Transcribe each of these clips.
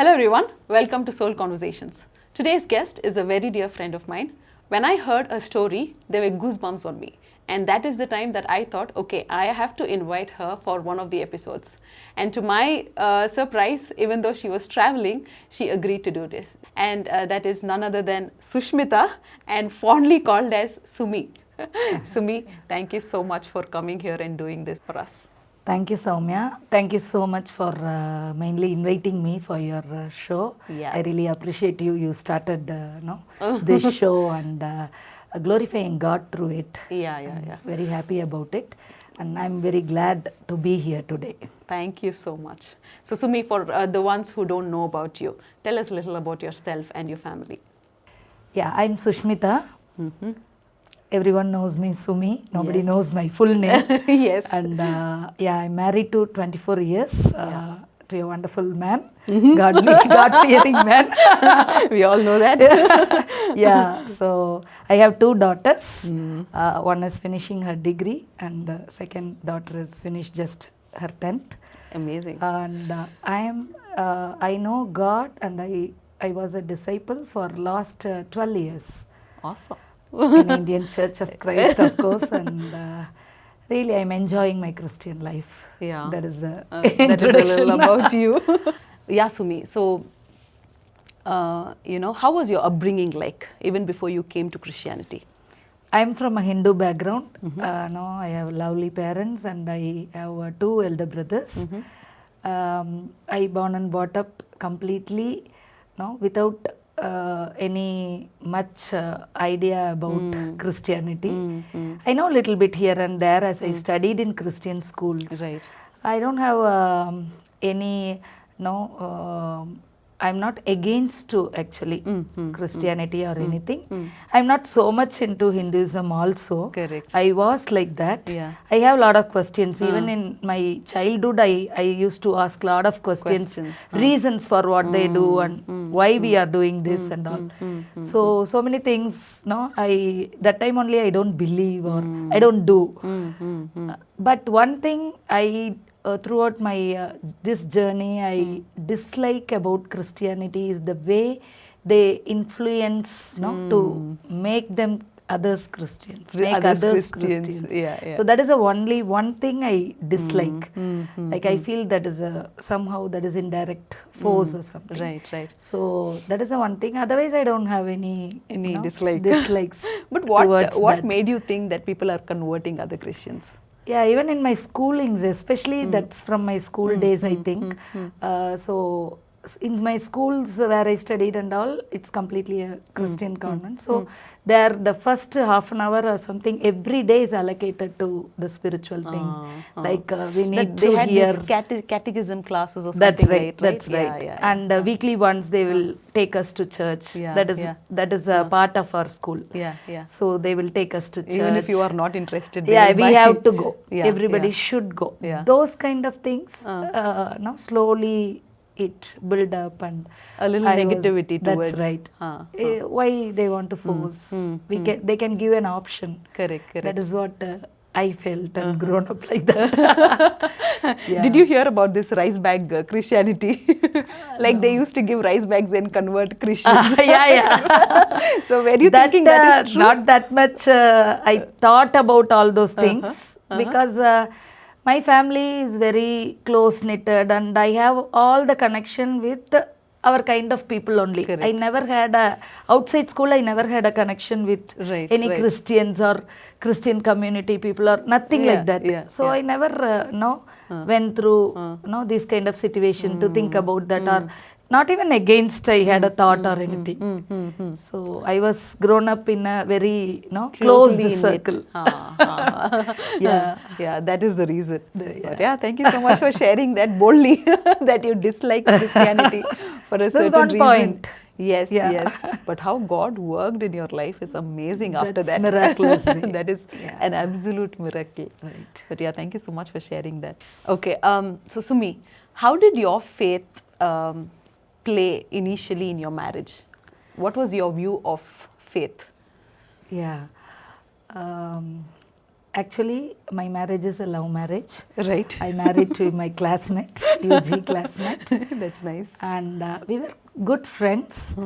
Hello everyone, welcome to Soul Conversations. Today's guest is a very dear friend of mine. When I heard a story, there were goosebumps on me. And that is the time that I thought, okay, I have to invite her for one of the episodes. And to my surprise, even though she was traveling, she agreed to do this. And that is none other than Sushmita and fondly called as Sumi. Sumi, thank you so much for coming here and doing this for us. Thank you, Soumya. Thank you so much for mainly inviting me for your show. Yeah. I really appreciate you. You started this show and glorifying God through it. Yeah. Very happy about it. And I'm very glad to be here today. Thank you so much. So Sumi, for the ones who don't know about you, tell us a little about yourself and your family. Yeah, I'm Sushmita. Mm-hmm. Everyone knows me, Sumi. Nobody Yes. knows my full name. Yes. And I'm married to 24 years to a wonderful man, God-fearing man. We all know that. Yeah, so I have two daughters. One is finishing her degree and the second daughter is finished just her 10th. Amazing. And I know God and I was a disciple for last 12 years. Awesome. In Indian Church of Christ, of course, and really I'm enjoying my Christian life. Yeah. That is the that is a little about you. Yeah, Sumi. So, how was your upbringing like, even before you came to Christianity? I'm from a Hindu background. I have lovely parents and I have two elder brothers. I born and brought up completely, without any much idea about Christianity. I know a little bit here and there as I studied in Christian schools. Right. I don't have I'm not against to actually Christianity or anything. I'm not so much into Hinduism also. Correct. I was like that. Yeah. I have a lot of questions. Even in my childhood, I used to ask a lot of questions. Reasons for what they do and why we are doing this and all. So many things, that time only I don't believe or I don't do. But one thing throughout my this journey I dislike about Christianity is the way they influence to make them others Christians, make others Christians. Yeah. So that is the only one thing I dislike. Like I feel that is somehow that is indirect force or something. Right. So that is the one thing. Otherwise I don't have any dislikes. But what made you think that people are converting other Christians? Yeah, even in my schoolings, especially that's from my school days, I think. So in my schools where I studied and all, it's completely a Christian convent. So there the first half an hour or something every day is allocated to the spiritual things. Like we need to hear. They had these catechism classes or something. That's right. Yeah. And weekly once they will take us to church. That is a part of our school. Yeah. So they will take us to church. Even if you are not interested. We have to go. Everybody should go. Those kind of things. Now slowly it build up and a little negativity towards. That's right. Why they want to force? They can give an option. Correct. That is what I felt and grown up like that. Did you hear about this rice bag Christianity? Like they used to give rice bags and convert Christians. So were you thinking that is true? Not that much. I thought about all those things because my family is very close knitted and I have all the connection with our kind of people only. Correct. I never had outside school I never had a connection with any Christians or Christian community people or nothing like that. So I never went through this kind of situation to think about that or not even against I had a thought or anything. So I was grown up in a very closed circle. Yeah, that is the reason. But thank you so much for sharing that boldly that you dislike Christianity for a certain reason. Point. Yes. But how God worked in your life is amazing after that. Miraculous. That is an absolute miracle. Right. But thank you so much for sharing that. Okay, so Sumi, how did your faith play initially in your marriage? What was your view of faith? Yeah. Actually, my marriage is a love marriage. Right. I married to my classmate, UG classmate. That's nice. And we were good friends.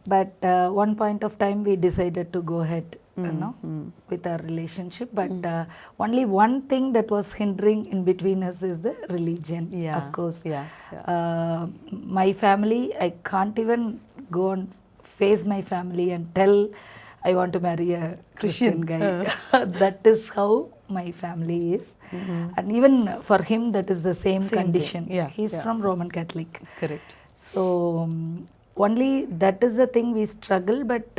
But one point of time we decided to go ahead, with our relationship. But only one thing that was hindering in between us is the religion, of course. My family, I can't even go and face my family and tell I want to marry a Christian guy. That is how my family is. And even for him, that is the same condition. He's from Roman Catholic. Correct. So only that is the thing we struggle, but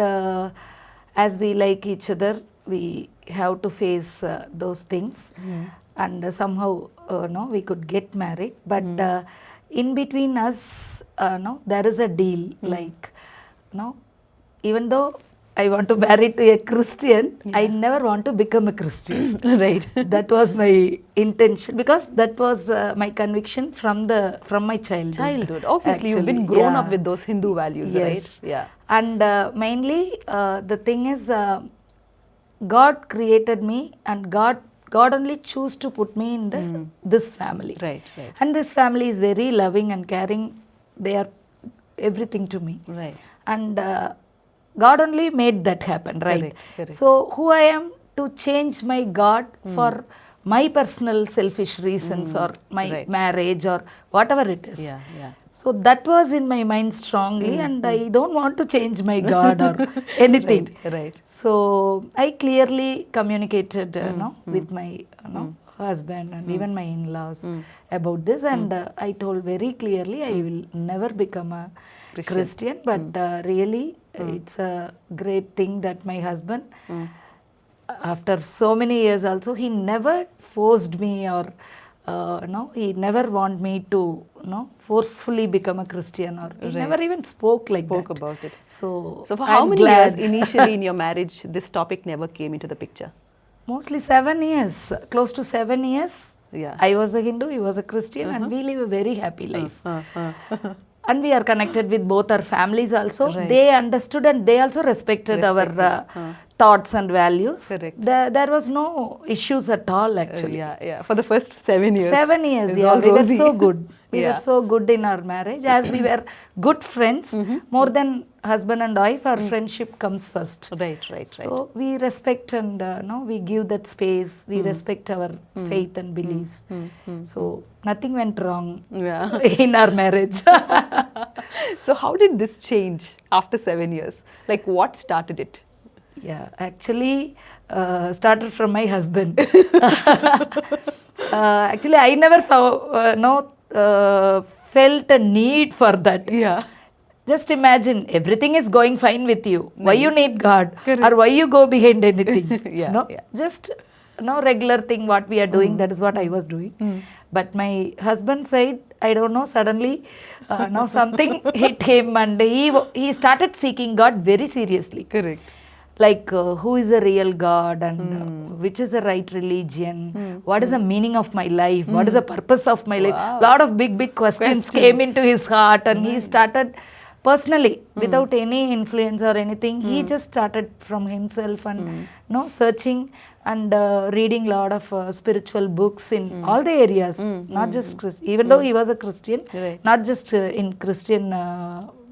as we like each other, we have to face those things. And somehow we could get married. But in between us, there is a deal. Like, even though I want to marry to a Christian, I never want to become a Christian. Right. That was my intention, because that was my conviction from my childhood. Obviously, you've been grown up with those Hindu values, right? Yeah. And mainly, the thing is, God created me, and God only chose to put me in this family. Right. And this family is very loving and caring. They are everything to me. Right. And God only made that happen, right? Correct. So who I am to change my God for my personal selfish reasons or my marriage or whatever it is. So that was in my mind strongly, and I don't want to change my God or anything. Right. So I clearly communicated with my husband and even my in-laws about this, and I told very clearly I will never become a Christian, but really it's a great thing that my husband, after so many years also, he never forced me or he never want me to forcefully become a Christian, or he never even spoke about it. So for I'm how many glad. years initially in your marriage this topic never came into the picture? Mostly 7 years, close to 7 years. I was a Hindu, he was a Christian, and we live a very happy life. And we are connected with both our families also. They understood and they also respected our thoughts and values. Correct. There was no issues at all, actually. For the first 7 years. 7 years, we were so good. We were so good in our marriage, as we were good friends. More than husband and wife, our friendship comes first. Right. So we respect and we give that space. We respect our faith and beliefs. So nothing went wrong in our marriage. So how did this change after 7 years? Like, what started it? Actually started from my husband. Actually, I never felt a need for that. Just imagine, everything is going fine with you. Why you need God? Or why you go behind anything? Just regular thing what we are doing, that is what I was doing. But my husband said, I don't know, suddenly something hit him, and he started seeking God very seriously. Correct. Like who is the real God, and which is the right religion, what is the meaning of my life, what is the purpose of my life. A lot of big questions came into his heart, and he started personally, without any influence or anything, he just started from himself and searching and reading a lot of spiritual books in all the areas, not just even though he was a Christian, not just in Christian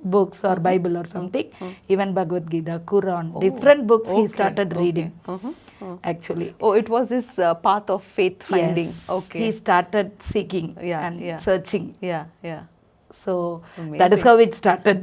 books or Bible or something, even Bhagavad Gita, Quran, different books he started reading. Actually. It was this path of faith finding. Yes. He started seeking and searching. So amazing. That is how it started.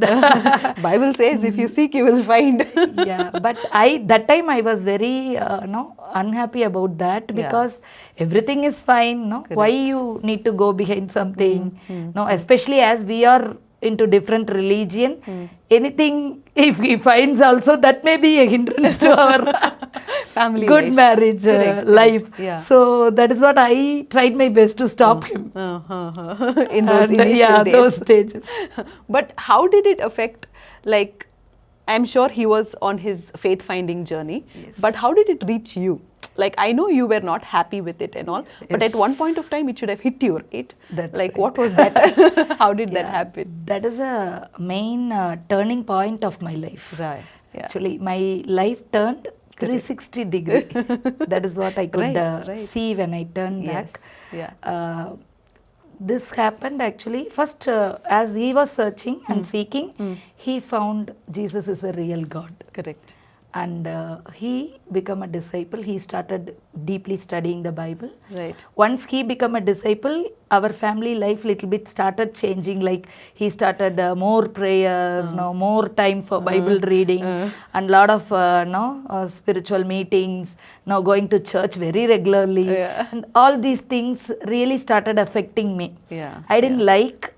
Bible says if you seek you will find. But that time I was very unhappy about that, because everything is fine. Why you need to go behind something? Especially as we are into different religion, anything if he finds also, that may be a hindrance to our family good life. Marriage life. So that is what I tried my best to stop him in those initial days. Those stages. But how did it affect, like, I'm sure he was on his faith finding journey, but how did it reach you? Like, I know you were not happy with it and all, but at one point of time it should have hit you, right? That's like, right. what was that? How did that happen? That is a main turning point of my life. Right. Actually, my life turned 360 degree. That is what I could see when I turned back. This happened actually first as he was searching and seeking, he found Jesus is a real God. Correct. And he became a disciple. He started deeply studying the Bible. Right. Once he became a disciple, our family life little bit started changing. Like he started more prayer, more time for Bible reading, and lot of spiritual meetings. Going to church very regularly, and all these things really started affecting me. I didn't like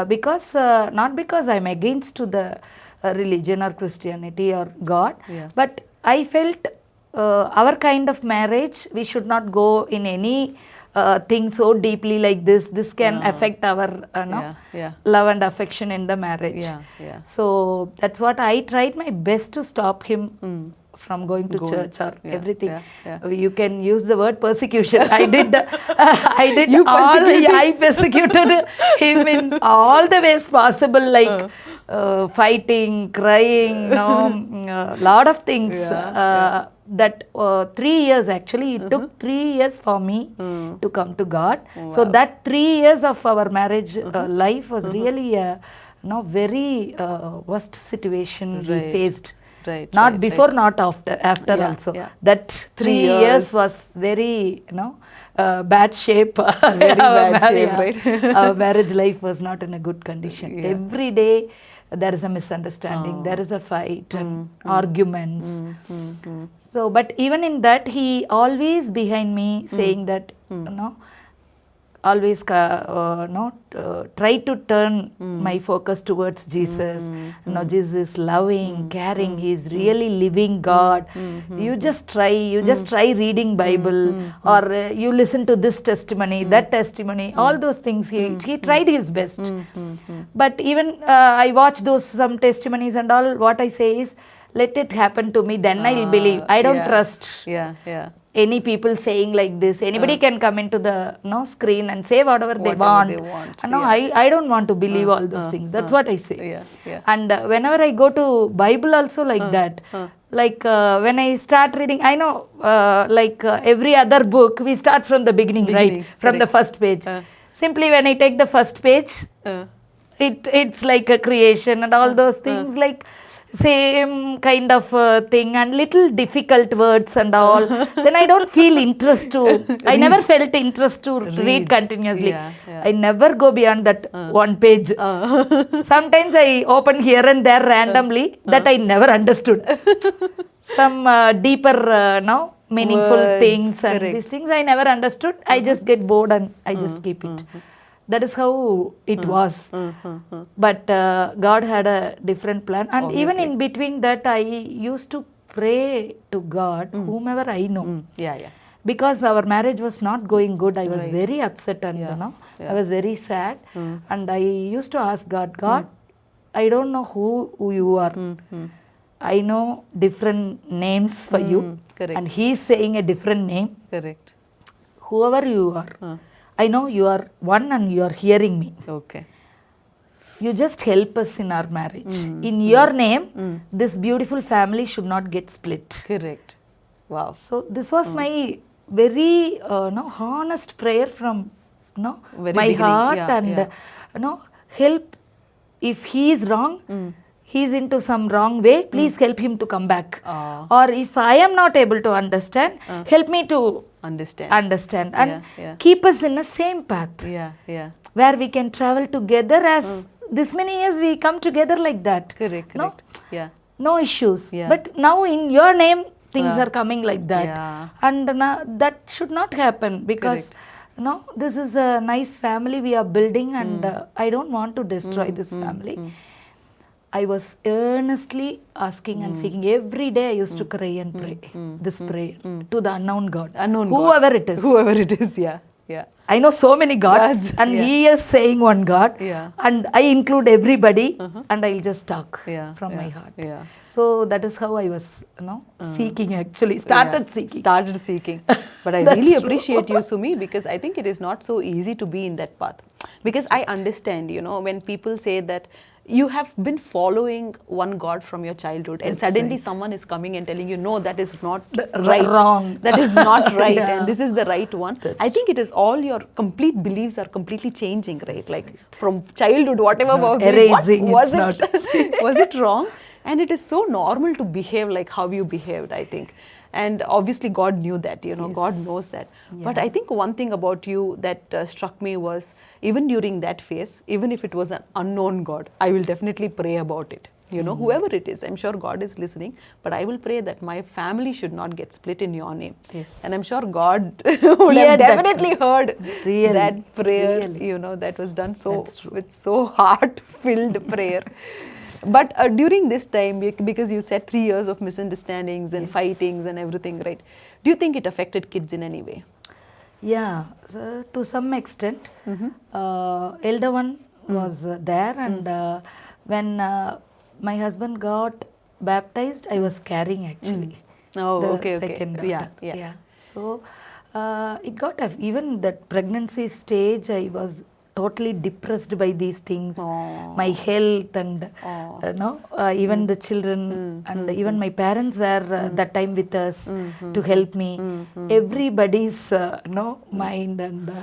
because not because I'm against to the religion or Christianity or God, but I felt our kind of marriage, we should not go in any thing so deeply like this. This can affect our love and affection in the marriage. So that's what I tried my best to stop him from going to church or everything. You can use the word persecution. I did I persecuted him in all the ways possible, like fighting, crying, lot of things. That 3 years actually, it took 3 years for me to come to God. So that 3 years of our marriage life was really a very worst situation we faced. Not before, not after also. That 3 years was very bad shape. Very bad shape, right? Our marriage life was not in a good condition. Every day there is a misunderstanding, there is a fight and arguments. So, but even in that, he always behind me saying that, always try to turn my focus towards Jesus. Jesus is loving, caring, he is really living God. You just try reading Bible, or you listen to this testimony, that testimony, all those things. He tried his best. But even I watch some testimonies and all, what I say is, let it happen to me, then I'll believe. I don't trust any people saying like this. Anybody can come into the screen and say whatever they want. I don't want to believe all those things. That's what I say. And whenever I go to Bible also like that. Like when I start reading, I know every other book, we start from the beginning, right? From the first page. Simply when I take the first page, it's like a creation and all those things, like same kind of thing and little difficult words and all. Then I don't feel interest to, I never felt interest to read continuously. I never go beyond that one page. Sometimes I open here and there randomly that I never understood. Some deeper meaningful words, things and these things I never understood. I just get bored and I just keep it. That is how it was. But God had a different plan. And even in between that, I used to pray to God, whomever I know. Because our marriage was not going good. I was very upset and I was very sad. And I used to ask God, I don't know who you are. I know different names for you. And He's saying a different name. Whoever you are. I know you are one and you are hearing me. You just help us in our marriage. In your name, this beautiful family should not get split. Wow. So this was my very honest prayer from my heart and help. If he is wrong, he is into some wrong way, please help him to come back. Or if I am not able to understand, help me to understand and keep us in the same path where we can travel together as this many years we come together like that. No issues. But now in your name things are coming like that. And that should not happen because this is a nice family we are building and I don't want to destroy this family. I was earnestly asking and seeking. Every day I used to cry and pray this prayer to the unknown God. Whoever it is. Whoever it is, I know so many gods and He is saying one God and I include everybody and I'll just talk from my heart. So that is how I was seeking actually. Started seeking. But I really appreciate you, Sumi, because I think it is not so easy to be in that path. Because I understand, when people say that you have been following one God from your childhood, and That's suddenly right. someone is coming and telling you, no, that is not Wrong. That is not right, Yeah. and this is the right one. That's I think it is all your complete beliefs are completely changing, right? That's like right. from childhood, whatever It's not was it, what erasing, was it's it? not. Was it wrong? And it is so normal to behave like how you behaved, I think. And obviously, God knew that, Yes. God knows that. But Yeah. I think one thing about you that struck me was, even during that phase, even if it was an unknown God, I will definitely pray about it. Whoever it is, I'm sure God is listening, but I will pray that my family should not get split in your name. Yes. And I'm sure God would have Heard that definitely heard Really, that prayer, really. that was done so That's true. with so heart-filled prayer. But during this time, because you said 3 years of misunderstandings and Yes. fightings and everything, right? Do you think it affected kids in any way? Yeah, so to some extent, elder one was there, and when my husband got baptized, I was carrying actually. Oh, the okay. second daughter. Yeah. So it got even that pregnancy stage, I was totally depressed by these things, Aww. my health, and even the children, and even my parents were that time with us to help me. Everybody's mind and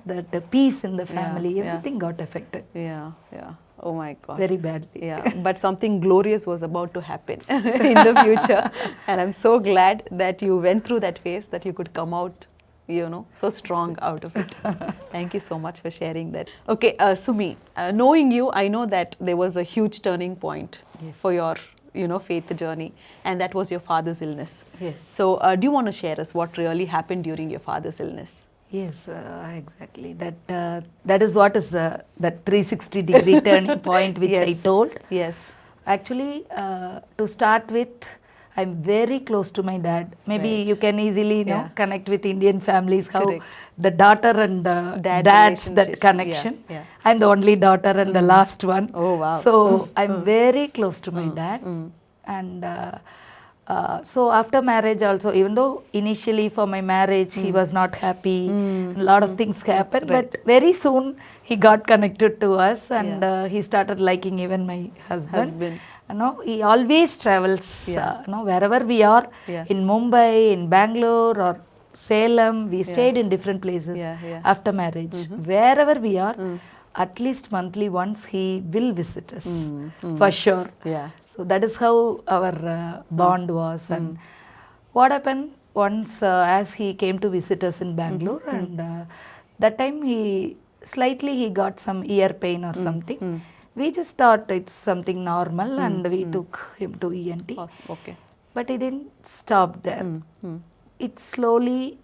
that peace in the family, everything got affected. Yeah. Oh my God. Very badly. Yeah, but something glorious was about to happen in the future. And I'm so glad that you went through that phase, that you could come out, so strong out of it. Thank you so much for sharing that. Okay, Sumi, knowing you, I know that there was a huge turning point for your, faith journey, and that was your father's illness. Yes. So, do you want to share us what really happened during your father's illness? Yes, exactly. That is what is that 360-degree turning point which I told. Yes. Actually, to start with, I'm very close to my dad. Maybe Right. you can easily connect with Indian families, how Correct. the daughter and the dad's that relationship. connection. Yeah. I'm the only daughter and the last one. Oh, wow. So I'm very close to my dad. And so after marriage also, even though initially for my marriage he was not happy, a lot of things happened, Right. but very soon he got connected to us, and he started liking even my husband. He always travels, wherever we are, in Mumbai, in Bangalore or Salem, we stayed in different places after marriage. Wherever we are, at least monthly once he will visit us, for sure. Yeah. So that is how our bond was. And what happened once, as he came to visit us in Bangalore, and that time he got some ear pain or something. We just thought it's something normal, and we took him to ENT. Okay. But it didn't stop there. It slowly,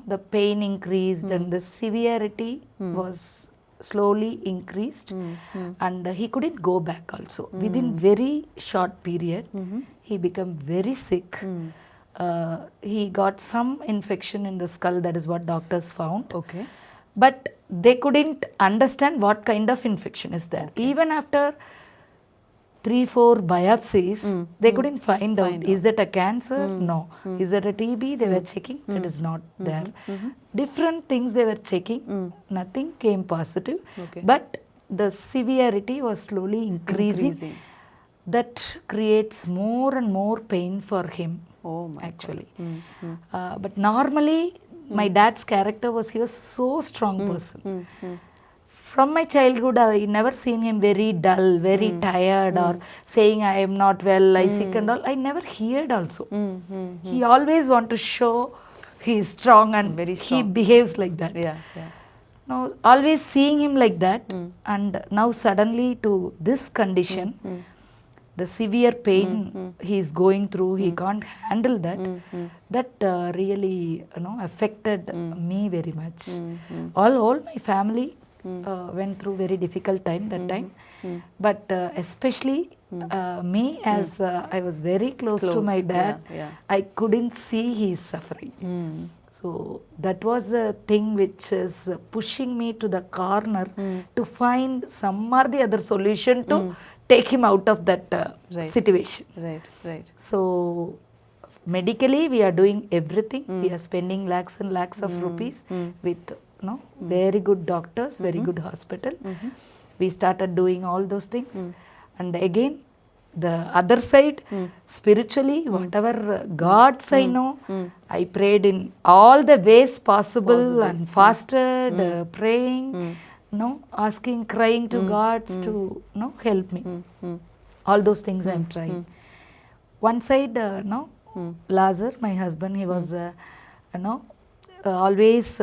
the pain increased and the severity was slowly increased, and he couldn't go back also. Within very short period, he became very sick. He got some infection in the skull, that is what doctors found. Okay. But they couldn't understand what kind of infection is there. Even after 3-4 biopsies, they couldn't find out. Is that a cancer? No. Is that a TB? They were checking. That is not there. Different things they were checking. Nothing came positive. Okay. But the severity was slowly increasing. That creates more and more pain for him. Oh my actually. But normally, my dad's character was, he was so strong person. From my childhood, I never seen him very dull, very tired, or saying I am not well, I sick and all. I never heard also. He always want to show he is strong, and Very he strong. behaves like that. Yeah. Now, always seeing him like that, and now suddenly to this condition, the severe pain he is going through, he can't handle that. That really, affected me very much. All my family went through very difficult time that time, but especially me, as I was very close to my dad, I couldn't see his suffering. So that was a thing which is pushing me to the corner to find some or the other solution to take him out of that situation. Right. So medically we are doing everything. We are spending lakhs and lakhs of rupees with very good doctors, very good hospital. We started doing all those things. And again, the other side, spiritually, whatever gods I know, I prayed in all the ways possible and fasted, praying, asking, crying to gods to help me. All those things I'm trying. One side, Lazar, my husband, he was, always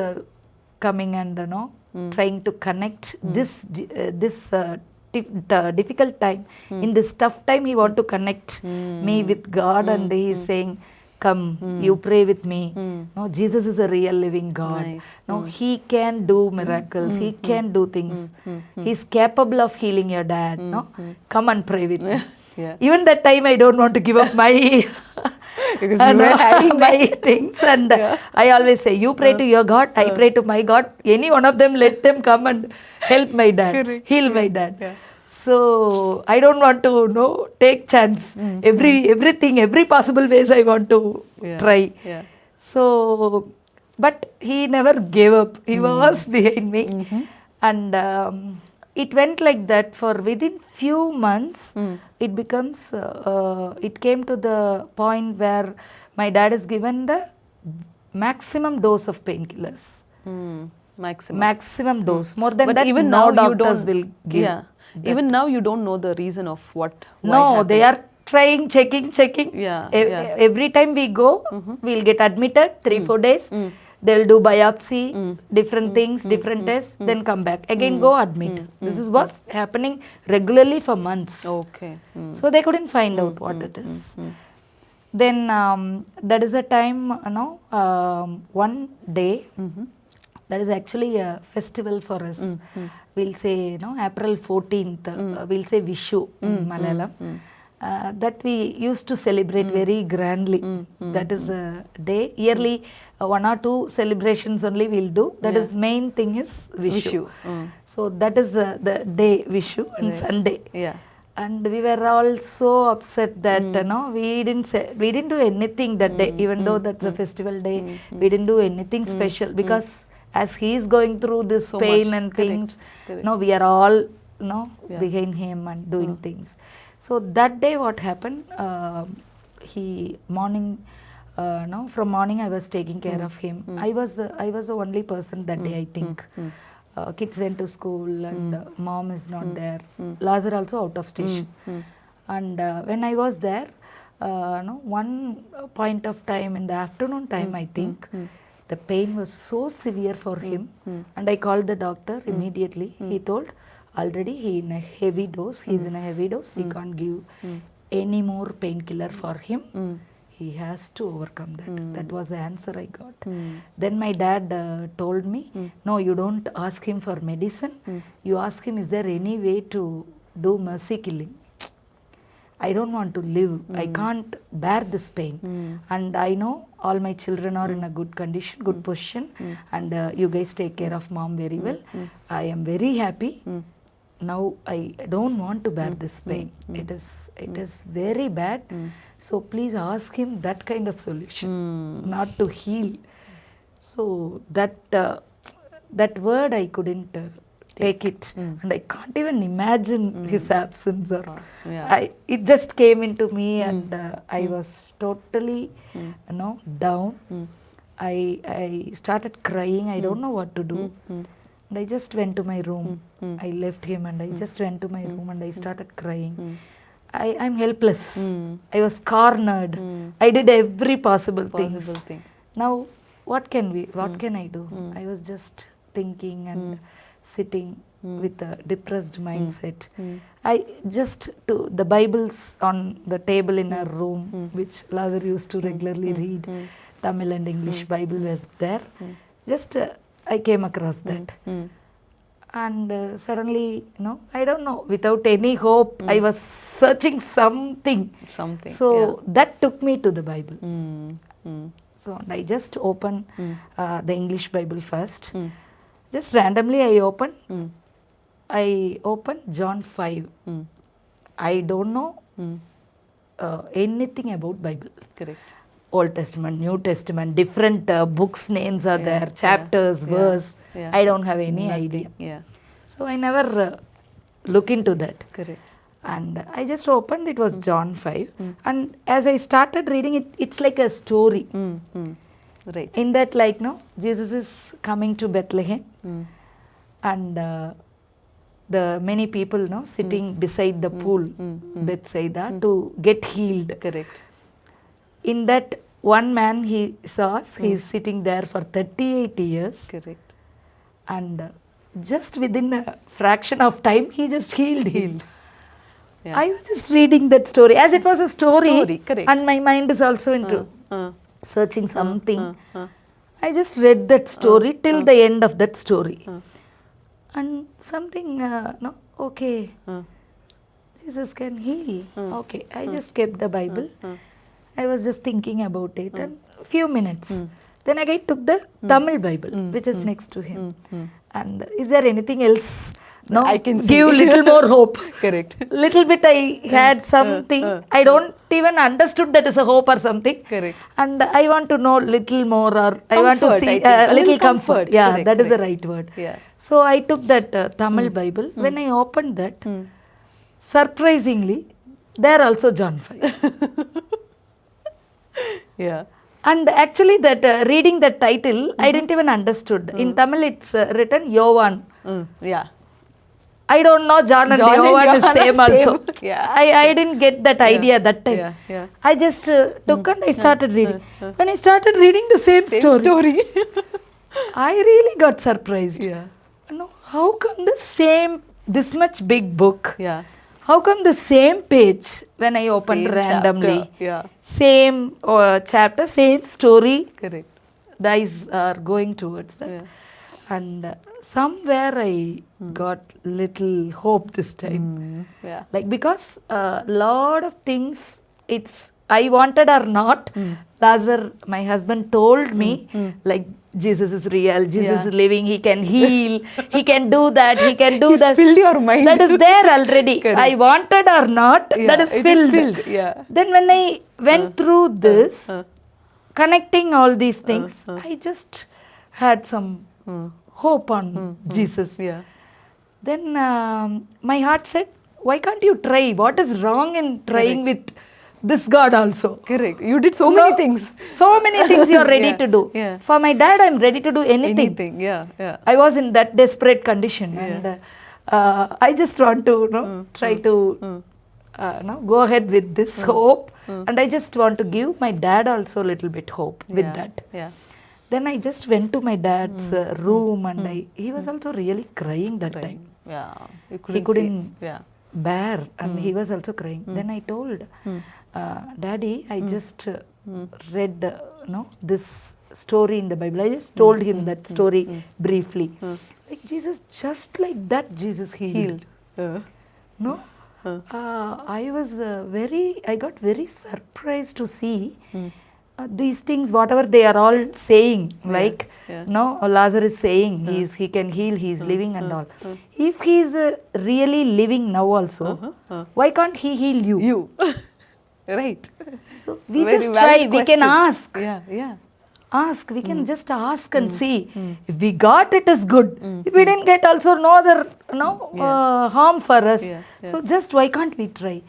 coming and trying to connect this difficult time. In this tough time, he want to connect me with God, and he is saying, come, you pray with me. No, Jesus is a real living God. Nice. No, he can do miracles. He can do things. He's capable of healing your dad. No, come and pray with me. Yeah. Even that time, I don't want to give up my Because you were having my things, and I always say, you pray to your God, I pray to my God. Any one of them, let them come and help my dad, Correct. heal my dad. Yeah. So I don't want to take chance. Everything, every possible ways I want to try. Yeah. So, but he never gave up. He was behind me, and it went like that for within few months. It becomes. It came to the point where my dad is given the maximum dose of painkillers. Maximum dose. More than but that, even no now you doctors don't, will give. Yeah. Even now you don't know the reason of why No, happened. they are trying, checking. Yeah, Every time we go, we'll get admitted 3-4 days. They'll do biopsy, different things, different tests, then come back. Again go admit. This is what's happening regularly for months. Okay. So they couldn't find out what it is. Then that is a time, one day, that is actually a festival for us. We'll say, April 14th, we'll say Vishu in Malayalam. That we used to celebrate very grandly. That is a day. Yearly, 1 or 2 celebrations only we'll do. That is main thing is Vishu. So that is the day Vishu and Sunday. Yeah. And we were all so upset that we didn't do anything that day, even though that's a festival day. We didn't do anything special because as he is going through this So pain much. and things, Correct. we are all behind him and doing things. So that day what happened, from morning I was taking care of him. I was the only person that day, I think. Kids went to school and mom is not there. Lazar also out of station. And when I was there, one point of time in the afternoon time, I think, the pain was so severe for him. And I called the doctor immediately. He told, already he in a heavy dose. He's in a heavy dose. We can't give any more painkiller for him. He has to overcome that. That was the answer I got. Then my dad told me, no, you don't ask him for medicine. You ask him, is there any way to do mercy killing? I don't want to live. I can't bear this pain. And I know all my children are in a good condition, good position. And you guys take care of mom very well. I am very happy. Now I don't want to bear this pain. It is very bad. So please ask him that kind of solution, not to heal. So that word I couldn't take it, and I can't even imagine his absence. It just came into me, and I was totally, down. I started crying. I don't know what to do. And I just went to my room. I left him and I just went to my room and I started crying. I'm helpless. I was cornered. I did every possible thing. Now, what can I do? I was just thinking and sitting with a depressed mindset. I just took the Bibles on the table in our room, which Lazar used to regularly read. Tamil and English Bible was there. Just I came across that. And suddenly, I don't know, without any hope, I was searching something. So that took me to the Bible. So I just opened the English Bible first. Just randomly I opened. I opened John 5. I don't know anything about Bible. Correct. Old Testament, New Testament, different books names are there, chapters, verse. I don't have any idea. So I never look into that. Correct. And I just opened, it was John 5. And as I started reading it, it's like a story. Right. In that, like, no, Jesus is coming to Bethlehem. And the many people, no, sitting beside the pool, Bethsaida, to get healed. Correct. In that, one man he saw, he's sitting there for 38 years. Correct. And just within a fraction of time, he just healed him. Yeah. I was just reading that story as it was a story. Correct. And my mind is also into searching something. I just read that story till the end of that story. And something, no, okay, Jesus can heal. Okay, I just kept the Bible. I was just thinking about it and a few minutes. Then again took the Tamil Bible, which is next to him. And is there anything else? No, I can give see. little more hope. Correct. Little bit I had something. I don't even understood that is a hope or something. Correct. And I want to know little more, or I want to Comfort, see I think. a A little little comfort. comfort. Yeah, Correct, that is the correct. right word. Yeah. So I took that Tamil Bible. When I opened that, surprisingly, there also John 5. Yeah. And actually that reading that title, I didn't even understood. In Tamil it's written Yovan. Yeah. I don't know John and Yovan is same also. Yeah. I didn't get that idea that time. Yeah. Yeah. I just took and I started reading. When I started reading the same story, I really got surprised. Yeah. No, how come the same, this much big book, Yeah. how come the same page when I opened Same randomly, chapter. Yeah. same chapter, same story, Correct. the eyes are going towards that. Yeah. And somewhere I got little hope this time. Yeah. Like, because a lot of things, it's I wanted or not, Lazar, my husband told me, like, Jesus is real, Jesus is living, he can heal, he can do that, he can do that. Filled your mind. That is there already. Correct. I wanted or not, that is it filled. filled. Yeah. Then when I went through this, connecting all these things, I just had some hope on Jesus. Yeah. Then my heart said, why can't you try? What is wrong in trying with this God also? Correct. You did so many things. So many things you are ready to do. Yeah. For my dad, I am ready to do anything. Yeah. Yeah. I was in that desperate condition. And I just want to try to go ahead with this hope. And I just want to give my dad also a little bit hope with that. Yeah. Then I just went to my dad's room and he was also really crying that time. Yeah. You He couldn't see. Yeah. bear and he was also crying. Then I told, Daddy, I just read this story in the Bible. I just told him that story briefly. Like Jesus, just like that, Jesus healed. No? I got very surprised to see these things, whatever they are all saying, like, no, Lazarus is saying he can heal, he is living and all. If he is really living now also, why can't he heal you? You. Right. So we Very just valid try, we can question. ask. Yeah. Ask, we can just ask and see. If we got it is good. If we didn't get also no other harm for us. Yeah. So just why can't we try?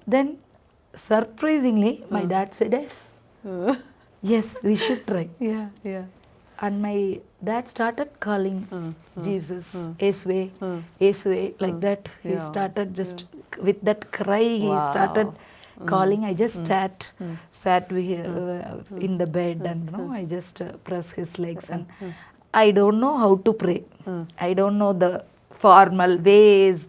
Then surprisingly my dad said yes. Yes, we should try. Yeah. And my dad started calling Jesus, Yeswe, like that. He started just with that cry, he started calling. I just sat in the bed and I just press his legs and I don't know how to pray. I don't know the formal ways,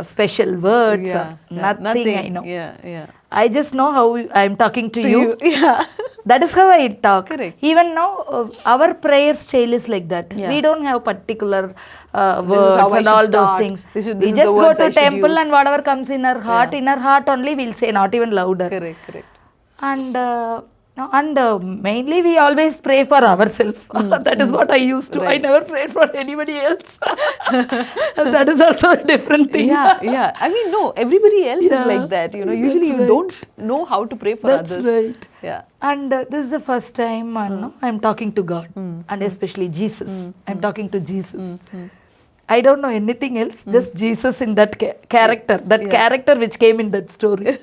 special words, nothing I know. Yeah. I just know how I'm talking to you. Yeah. That is how I talk. Correct. Even now, our prayer style is like that. Yeah. We don't have particular how words I and should all those start. things. This is We the just go words I to should temple use. and whatever comes in our heart only we'll say, not even louder. Correct. And mainly we always pray for ourselves. That is what I used to. Right. I never prayed for anybody else. That is also a different thing. Yeah. I mean, no, everybody else is like that. Usually you don't know how to pray for That's others. right. Yeah. And this is the first time I'm talking to God and especially Jesus. I'm talking to Jesus. I don't know anything else, just Jesus in that character, that character which came in that story.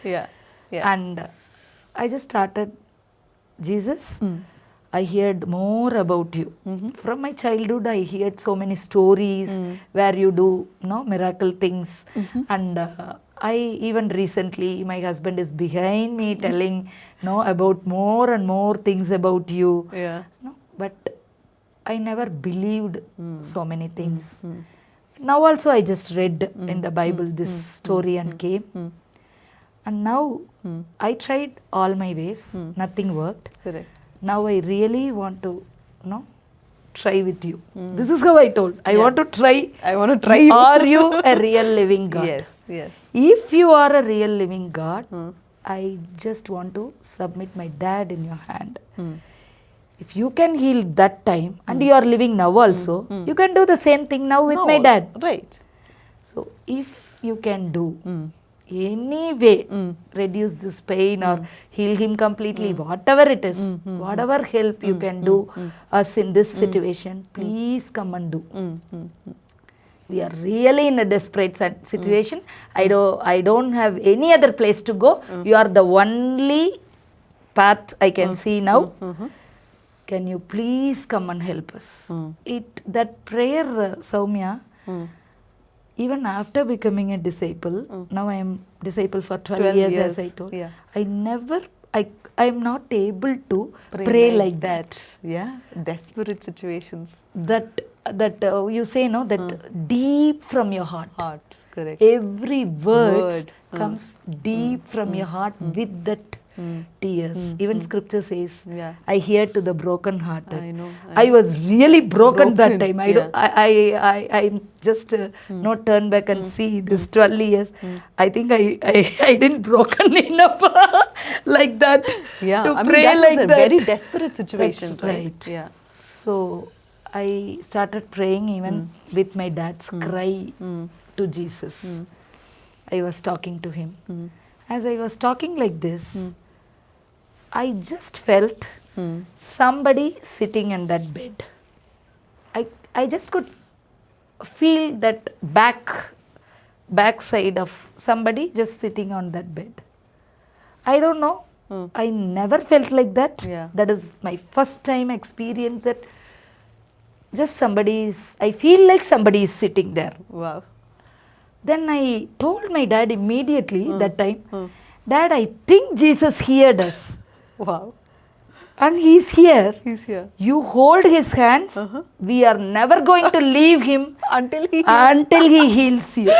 Yeah. Yeah. And I just started, Jesus, I heard more about you. From my childhood, I heard so many stories where you do, miracle things. And I even recently, my husband is behind me telling, about more and more things about you. Yeah. But I never believed so many things. Now also I just read in the Bible this story and came. And now I tried all my ways, nothing worked. Correct. Now I really want to, try with you. This is how I told. I want to try. I want to try you. Are you a real living God? Yes, yes. If you are a real living God, I just want to submit my dad in your hand. If you can heal that time and you are living now also, you can do the same thing now with my dad. Right. So if you can do any way, reduce this pain or heal him completely, whatever it is, whatever help you can do us in this situation, please come and do. We are really in a desperate situation. I don't have any other place to go. You are the only path I can see now. Can you please come and help us? That prayer, Soumya, even after becoming a disciple, now I am disciple for 12 years as I told, I am not able to pray like that. Yeah, desperate situations. That you say, that deep from your heart. Correct. Every word comes deep from your heart with that tears. Even scripture says, I hear to the broken hearted. I know. I was really broken that time. I just not turn back and see this 12 years. I think I didn't broken enough like that to pray that like was a that. very desperate situation, That's right. Yeah. So I started praying even with my dad's cry to Jesus. I was talking to him. As I was talking like this, I just felt somebody sitting in that bed. I just could feel that backside of somebody just sitting on that bed. I don't know. I never felt like that. Yeah. That is my first time experience that just I feel like somebody is sitting there. Wow. Then I told my dad immediately that time, Dad, I think Jesus heard us. Wow. And he's here. He's here. You hold his hands. We are never going to leave him until he heals you.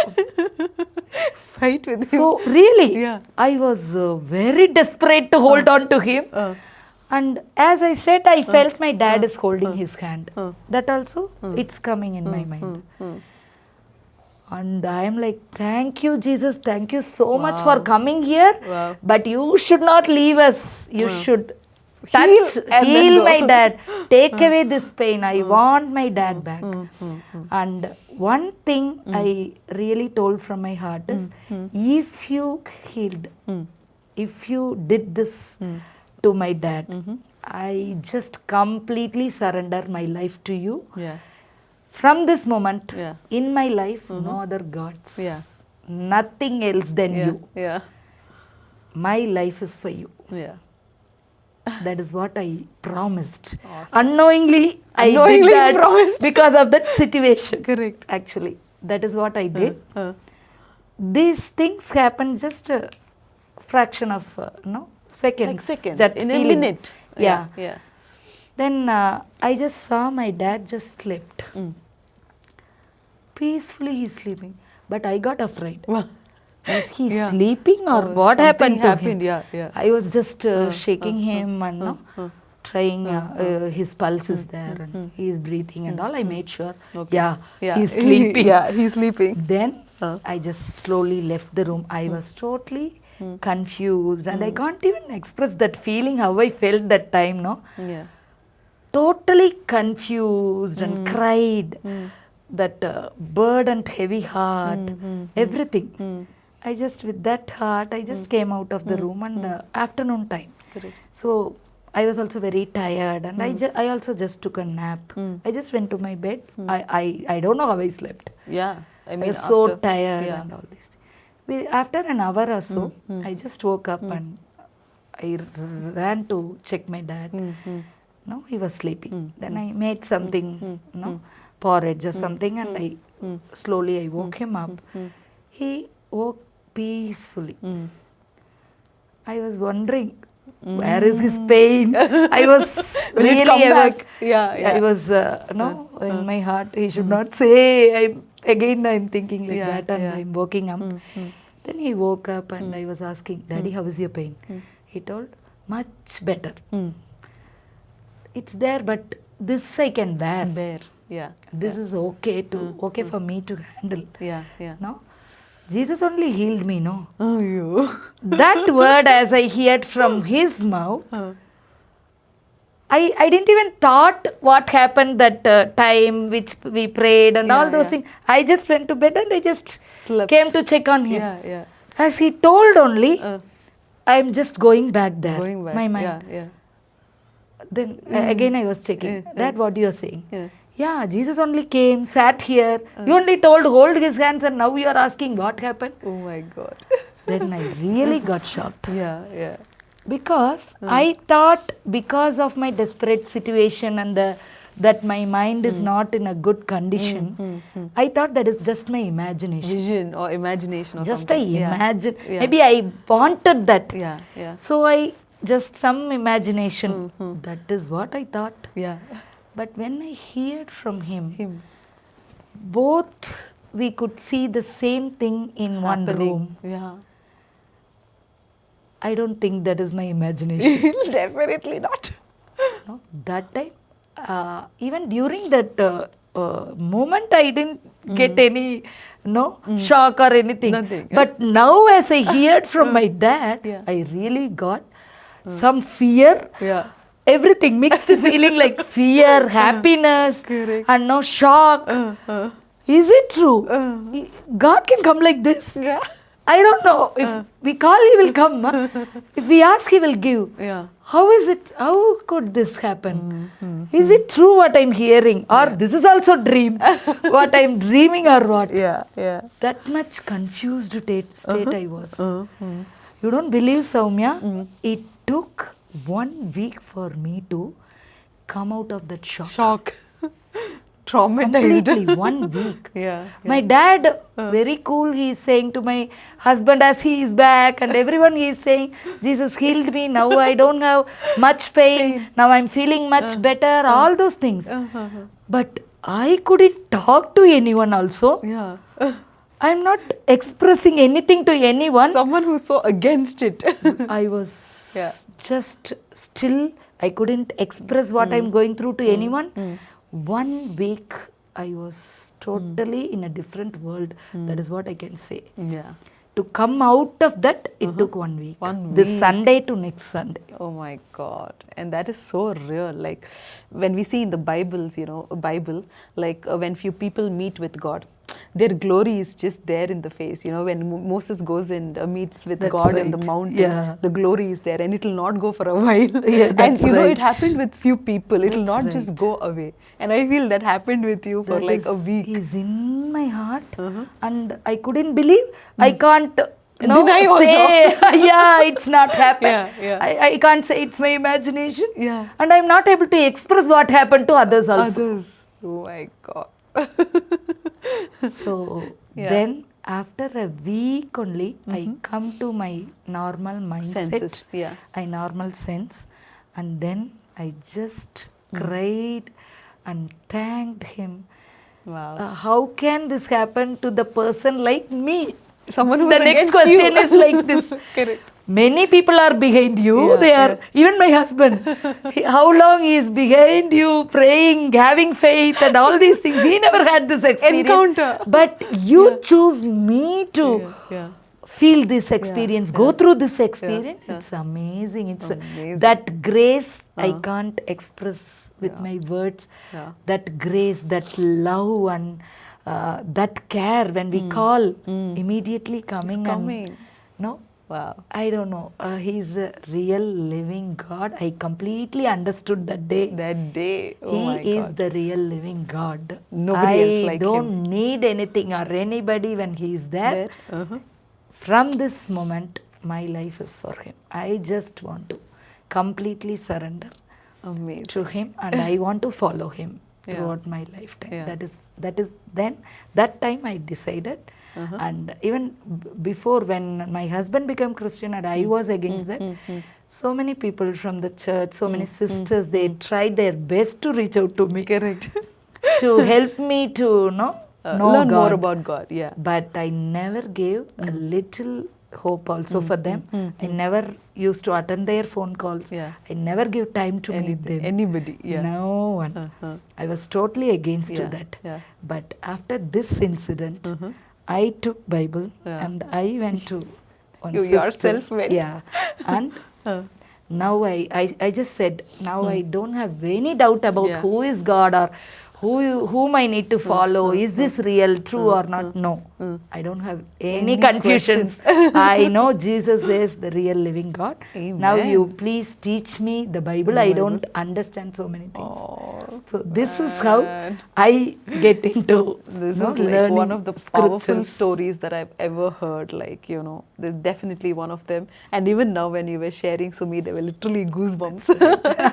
Fight with him. So really, I was very desperate to hold on to him. And as I said, I felt my dad is holding his hand. That also, it's coming in my mind. And I am like, thank you, Jesus. Thank you so much for coming here. Wow. But you should not leave us. You should heal my dad. Take away this pain. I want my dad back. And one thing I really told from my heart is, if you healed, if you did this to my dad, I just completely surrender my life to you. Yeah. From this moment, in my life, no other gods. Nothing else than you. Yeah. My life is for you. Yeah. That is what I promised. Awesome. Unknowingly, I did that promised. because of that situation. Correct. Actually, that is what I did. These things happen just a fraction of seconds. Like seconds. That in feeling. a minute. Yeah. Yeah. Then I just saw my dad just slept. Peacefully he's sleeping. But I got afraid. Is he sleeping or what happened to him? Yeah. I was just shaking him and trying his pulse is there and he is breathing and all. I made sure. He's sleeping. He's sleeping. Then I just slowly left the room. I was totally confused and I can't even express that feeling how I felt that time. Yeah. Totally confused and cried. That burdened heavy heart, everything. With that heart, I just came out of the room and afternoon time. Correct. So I was also very tired, and I also just took a nap. I just went to my bed. I don't know how I slept. Yeah. I was so tired and all this. After an hour or so, I just woke up and I ran to check my dad. No, he was sleeping. Then I made something, porridge or something, and I slowly woke him up. He woke peacefully. I was wondering, where is his pain? I was really I was in my heart. He should not say. I'm thinking like that, and I'm waking up. Then he woke up, and I was asking, Daddy, how is your pain? He told, much better. It's there, but this I can bear. This is okay for me to handle. No, Jesus only healed me. No, that word as I heard from his mouth, I didn't even thought what happened that time which we prayed and all those things. I just went to bed and I just came to check on him. As he told only, I'm just going back there. My mind. Then again I was checking. Dad, what you are saying? Yeah, Jesus only came, sat here. You only told hold his hands, and now you are asking what happened. Oh my God. Then I really got shocked. Because I thought, because of my desperate situation and that my mind is not in a good condition, I thought that is just my imagination. Vision or imagination or just something. I imagine. Maybe I wanted that. So I just some imagination. That is what I thought. But when I heard from him, both we could see the same thing in one room. I don't think that is my imagination. Definitely not. No, that time, even during that moment, I didn't get any shock or anything. Nothing. But now, as I heard from my dad, I really got some fear. Everything mixed feeling like fear, happiness, and now shock. Is it true? God can come like this? I don't know. If we call, he will come. If we ask, he will give. How is it? How could this happen? Is it true what I'm hearing? Or this is also dream? What I'm dreaming or what? That much confused state I was. You don't believe, Soumya? It took 1 week for me to come out of that shock. Traumatized. Completely 1 week. My dad, very cool, he is saying to my husband as he is back, and everyone he is saying, Jesus healed me, now I don't have much pain, now I'm feeling much better, all those things. But I couldn't talk to anyone also. I'm not expressing anything to anyone. Someone who's so against it. I was just still, I couldn't express what I'm going through to anyone. 1 week I was totally in a different world. That is what I can say. To come out of that, it took 1 week. This Sunday to next Sunday. Oh my God. And that is so real. Like when we see in the Bibles, Bible, like when few people meet with God, their glory is just there in the face. When Moses goes and meets with God on the mountain, the glory is there, and it will not go for a while. And it happened with few people. It will not just go away. And I feel that happened with you for like a week. He's in my heart, and I couldn't believe. I can't deny say, it's not happened. I can't say it's my imagination. And I'm not able to express what happened to others also. Oh my God. So then after a week only, I come to my normal mindset. I normal sense, and then I just cried and thanked him. Wow. How can this happen to the person like me? Someone who the next question you. Is like this. Correct. Many people are behind you. They are even my husband. How long he is behind you, praying, having faith, and all these things. He never had this experience. Encounter. But you choose me to feel this experience, go through this experience. It's amazing. It's amazing. That grace I can't express with my words. That grace, that love, and that care when we call, immediately coming. And, Wow. I don't know. He's a real living God. I completely understood that day. That day. Oh my He is God. the real living God. Nobody else like I don't him. need anything or anybody when he is there. Uh-huh. From this moment, my life is for him. I just want to completely surrender Amazing. to him, and I want to follow him Yeah. throughout my lifetime. Yeah. That is then that time I decided. And even before, when my husband became Christian and I was against that, so many people from the church, so many sisters, they tried their best to reach out to me. Correct. To help me to know Learn God. more about God. Yeah. But I never gave a little hope also for them. I never used to attend their phone calls. Yeah. I never give time to meet Anything. them. Anybody. Yeah. No one. I was totally against to Yeah, that. yeah. But after this incident, I took Bible Yeah. and I went to one You sister. yourself went. Yeah. And now I just said, now I don't have any doubt about Yeah. who is God or whom I need to follow. Is this real, true or not? No. I don't have any confusions. I know Jesus is the real living God. Now Amen. you please teach me the Bible. I don't understand so many things. Oh, So this is how man. I get into This you know, is like learning one of the powerful scriptures. stories that I've ever heard. Like, you know, there's definitely one of them. And even now, when you were sharing, Sumi, there were literally goosebumps.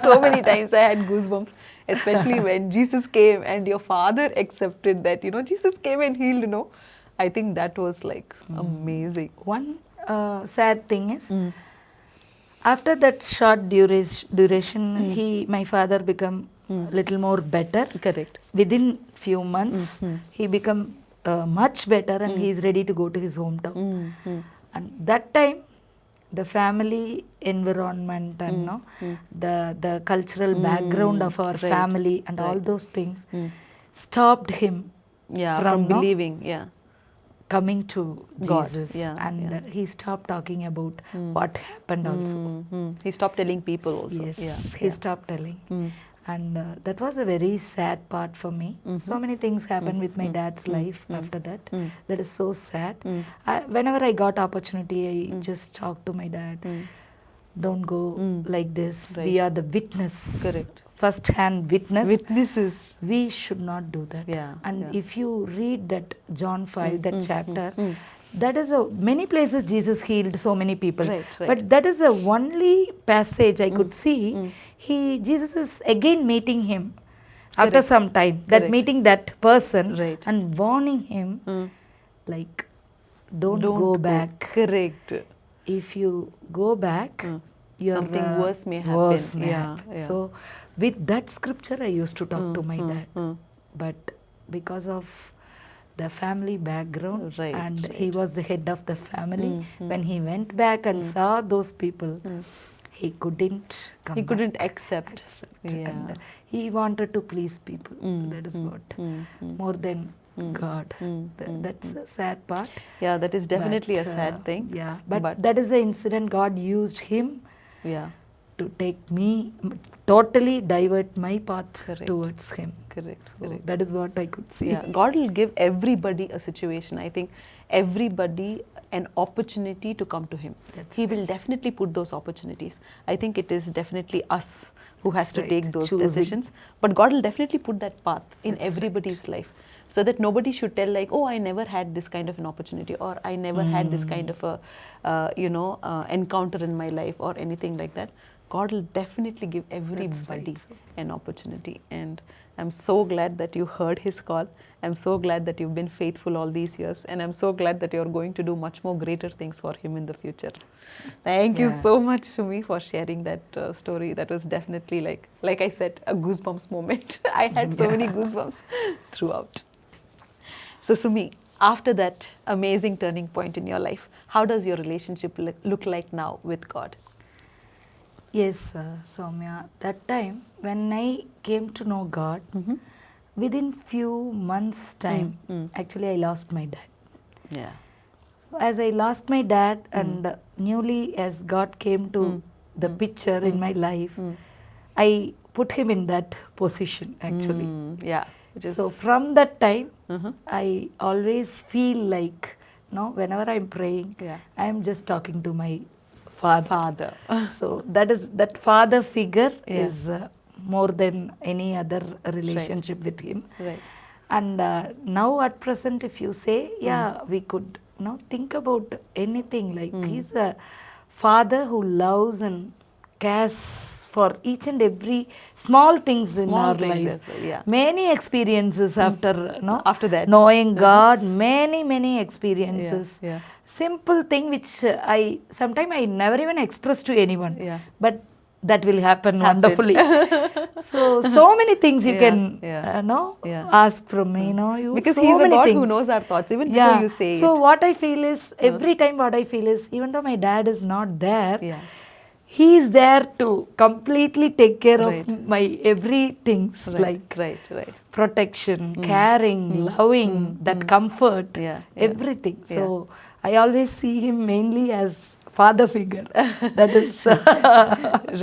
So many times I had goosebumps, especially when Jesus came and your father accepted that, you know, Jesus came and healed, you know. I think that was like amazing. One sad thing is, after that short duration, my father become little more better. Correct. Within few months, he become much better, and he is ready to go to his hometown. And that time, the family environment and the cultural background of our family and all those things stopped him Yeah, from believing. Yeah. coming to God, Jesus. yeah, And he stopped talking about what happened also. He stopped telling people also. Yes, Yeah. he stopped telling. And that was a very sad part for me. So many things happened with my dad's life after that. That is so sad. Whenever I got opportunity, I just talked to my dad. Don't go like this. Right. We are the witness. Correct. First-hand witness. Witnesses. We should not do that. Yeah, And yeah. if you read that John 5, that chapter, that is many places Jesus healed so many people. Right, right. But that is the only passage I could see. Jesus is again meeting him after Correct. some time. That Correct. meeting that person Right. and warning him, like, don't go back. Correct. If you go back, your, Something worse may happen. worse may Yeah, happen. yeah. So with that scripture, I used to talk to my dad. But because of the family background, Right, and right. he was the head of the family, when he went back and saw those people, he couldn't come He couldn't back. accept. Yeah. And he wanted to please people. That is what. More than God. That's a sad part. Yeah, that is definitely But, a sad thing. Yeah, but that is the incident. God used him Yeah. to take me, totally divert my path Correct. towards him. Correct. So Correct. that is what I could see. Yeah, God will give everybody a situation. I think everybody an opportunity to come to Him. That's He will definitely put those opportunities. I think it is definitely us who has That's to right. take those Choosing. decisions. But God will definitely put that path in everybody's life, so that nobody should tell like, oh, I never had this kind of an opportunity, or I never had this kind of a encounter in my life, or anything like that. God will definitely give everybody an opportunity. And I'm so glad that you heard His call. I'm so glad that you've been faithful all these years. And I'm so glad that you're going to do much more greater things for Him in the future. Thank you so much, Sumi, for sharing that story. That was definitely like I said, a goosebumps moment. I had so many goosebumps throughout. So Sumi, after that amazing turning point in your life, how does your relationship look like now with God? Yes, Soumya. That time when I came to know God, within few months' time, actually I lost my dad. Yeah. So as I lost my dad, and newly as God came to the picture in my life, I put him in that position actually. Yeah. Which is So from that time, I always feel like whenever I'm praying, Yeah. I'm just talking to my father. Father. So that father figure Yeah. is more than any other relationship with him. Right. And now at present, if you say, we could think about anything. Like he's a father who loves and cares for each and every small things in Small our things life. as well, yeah. Many experiences after After that. knowing God, many experiences. Yeah. Simple thing which sometimes I never even express to anyone. Yeah. But that will happen wonderfully. so many things you can Yeah. ask from me. Because so he's a many God things. who knows our thoughts even before you say So it. what I feel is every time what I feel is even though my dad is not there, Yeah. he is there to completely take care Right. of my everything, like Right. protection, caring, loving, that comfort, Yeah. everything. So I always see him mainly as father figure. That is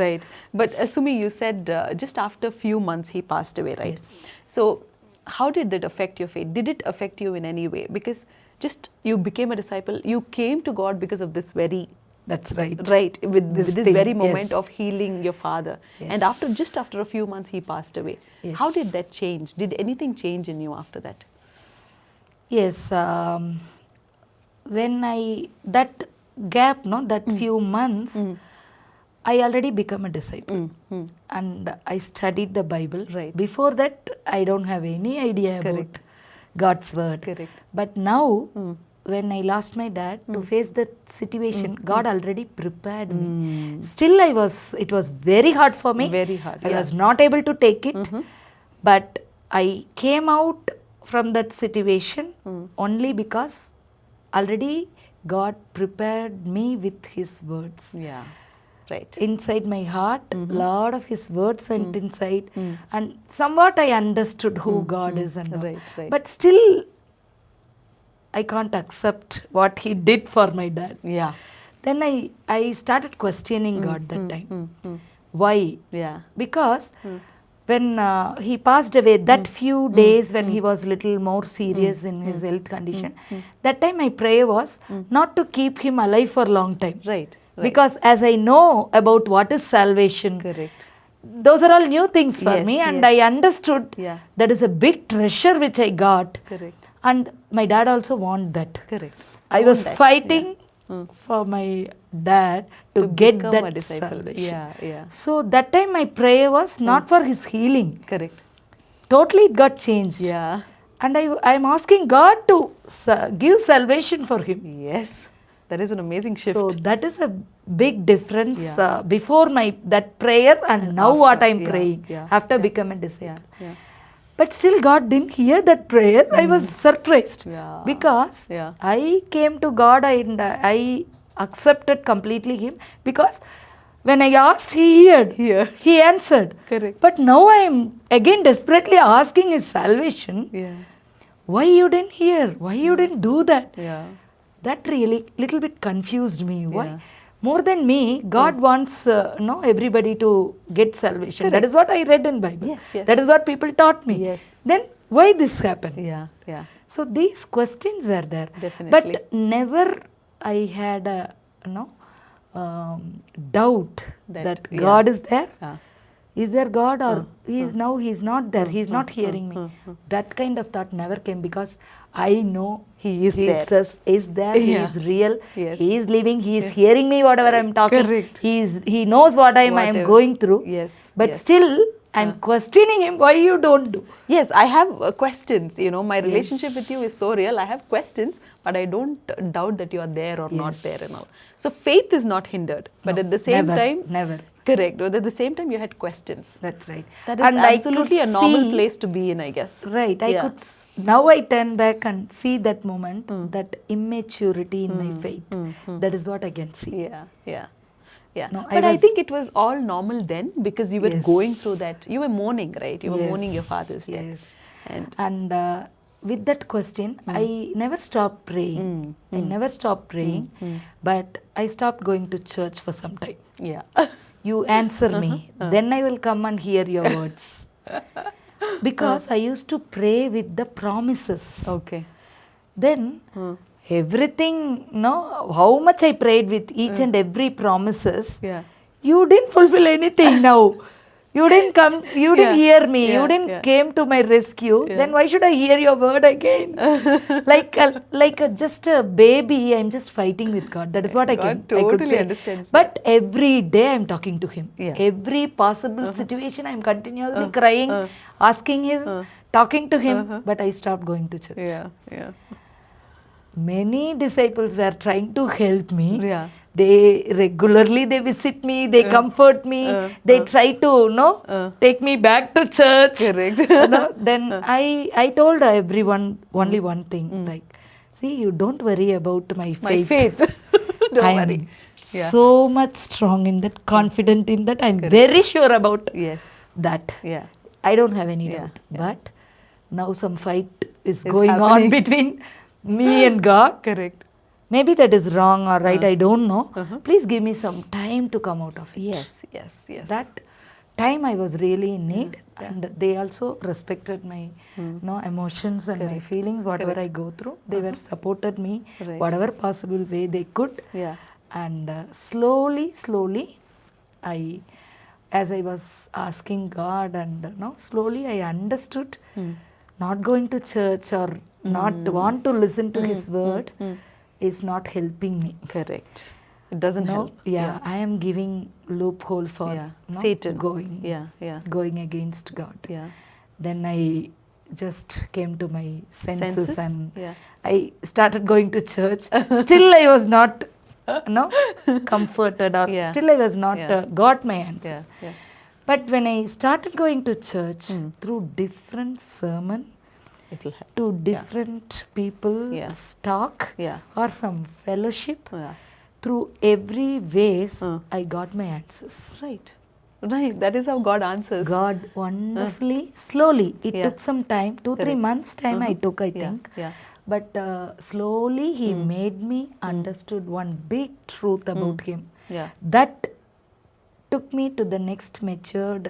Right. But Sumi, you said just after a few months he passed away, right? Yes. So how did that affect your faith? Did it affect you in any way? Because just you became a disciple, you came to God because of this very That's right. Right, with this thing, very moment yes. of healing your father. Yes. And just after a few months he passed away. Yes. How did that change? Did anything change in you after that? Yes, when that gap, that few months, I already become a disciple. And I studied the Bible. Right. Before that, I don't have any idea Correct. about God's word. Correct. But now, when I lost my dad, to face that situation, God already prepared me. Still, it was very hard for me. Very hard, I yeah. was not able to take it. But I came out from that situation only because already God prepared me with His words. Yeah, right. Inside my heart, lot of His words went inside, and somewhat I understood who God is and all. Right. But still, I can't accept what He did for my dad. Yeah. Then I started questioning God that time. Why? Yeah. Because when he passed away, that few days when he was little more serious in his health condition, that time my prayer was not to keep him alive for a long time. Right. Because as I know about what is salvation, Correct. those are all new things for Yes, me, and yes. I understood Yeah. that is a big treasure which I got. Correct. And my dad also want that. Correct. I Want was that, fighting for my dad to get become that a disciple. salvation. Yeah. So that time my prayer was not for his healing. Correct. Totally it got changed. Yeah. And I'm asking God to give salvation for him. Yes. That is an amazing shift. So that is a big difference Yeah. before that prayer and now after, what I'm yeah, praying yeah, after becoming a disciple. Yeah. But still God didn't hear that prayer. I was surprised Yeah. because Yeah. I came to God and I accepted completely Him, because when I asked, He heard. He answered. Correct. But now I am again desperately asking His salvation. Yeah. Why you didn't hear? Why you didn't do that? Yeah. That really little bit confused me. Why? Yeah. More than me, God wants everybody to get salvation. That Correct. is what I read in Bible. Yes. That is what people taught me. Yes. Then why this happened? Yeah. So these questions were there. Definitely. But never I had a doubt that yeah. God is there. Is there God, or He's not there? He's not hearing me. That kind of thought never came, because I know He is there. Jesus is there. He Yeah. is real. Yes. He is living. He is hearing me whatever I'm talking. Correct. He knows what I am Whatever. going through. Yes. But Yes. still I'm questioning Him. Why you don't do? Yes, I have questions. My relationship with you is so real. I have questions, but I don't doubt that you are there or not there and all. So faith is not hindered, but at the same time, never. correct. But at the same time, you had questions. That's right. That is And I absolutely a could normal see- place to be in, I guess. Right. I Yeah. could. Now I turn back and see that moment, that immaturity in my faith. That is what I can see. Yeah. No, But I think it was all normal then, because you were Yes. going through that. You were mourning, right? You were mourning your father's death. Yes. And And with that question, I never stopped praying. I never stopped praying, but I stopped going to church for some time. yeah. You answer me, then I will come and hear your words. Because I used to pray with the promises. Okay. Then everything, no, how much I prayed with each and every promises, Yeah. you didn't fulfill anything now. You didn't come, you didn't hear me, you didn't came to my rescue. Then why should I hear your word again? Just a baby, I'm just fighting with God. That is what God I could totally say. understands But every day I'm talking to Him. Yeah. Every possible situation I'm continuously crying, asking Him, talking to Him. But I stopped going to church. Yeah. Yeah. Many disciples were trying to help me. Yeah. They regularly they visit me, they comfort me, they try to take me back to church. Correct. Then I told everyone only one thing, like, see, you don't worry about my faith. My faith. Don't I worry. am Yeah. so much strong in that, confident in that. I'm very sure about Yes. that. Yeah. I don't have any Yeah, doubt. yeah. But now some fight is It's going happening. on between me and God. Correct. Maybe that is wrong or right, I don't know. Please give me some time to come out of it. Yes. Yes. Yes. That time I was really in need, and they also respected my emotions and my feelings, whatever I go through. They were supported me, Right. whatever possible way they could. Yeah. And slowly, as I was asking God, and slowly I understood, not going to church or not want to listen to His word is not helping me. Correct. It doesn't help. Yeah, I am giving loophole for Satan. going going against God. Yeah. Then I just came to my senses and Yeah. I started going to church. Still I was not comforted, or still I was not got my answers. Yeah. But when I started going to church through different sermon, It'll help. to different people's talk Yeah. or some fellowship, Yeah. through every ways I got my answers. Right. Right. That is how God answers. God wonderfully, slowly, it took some time, 2-3 Correct. months time I took, I think. Yeah. But slowly He made me understood one big truth about Him. Yeah. That took me to the next matured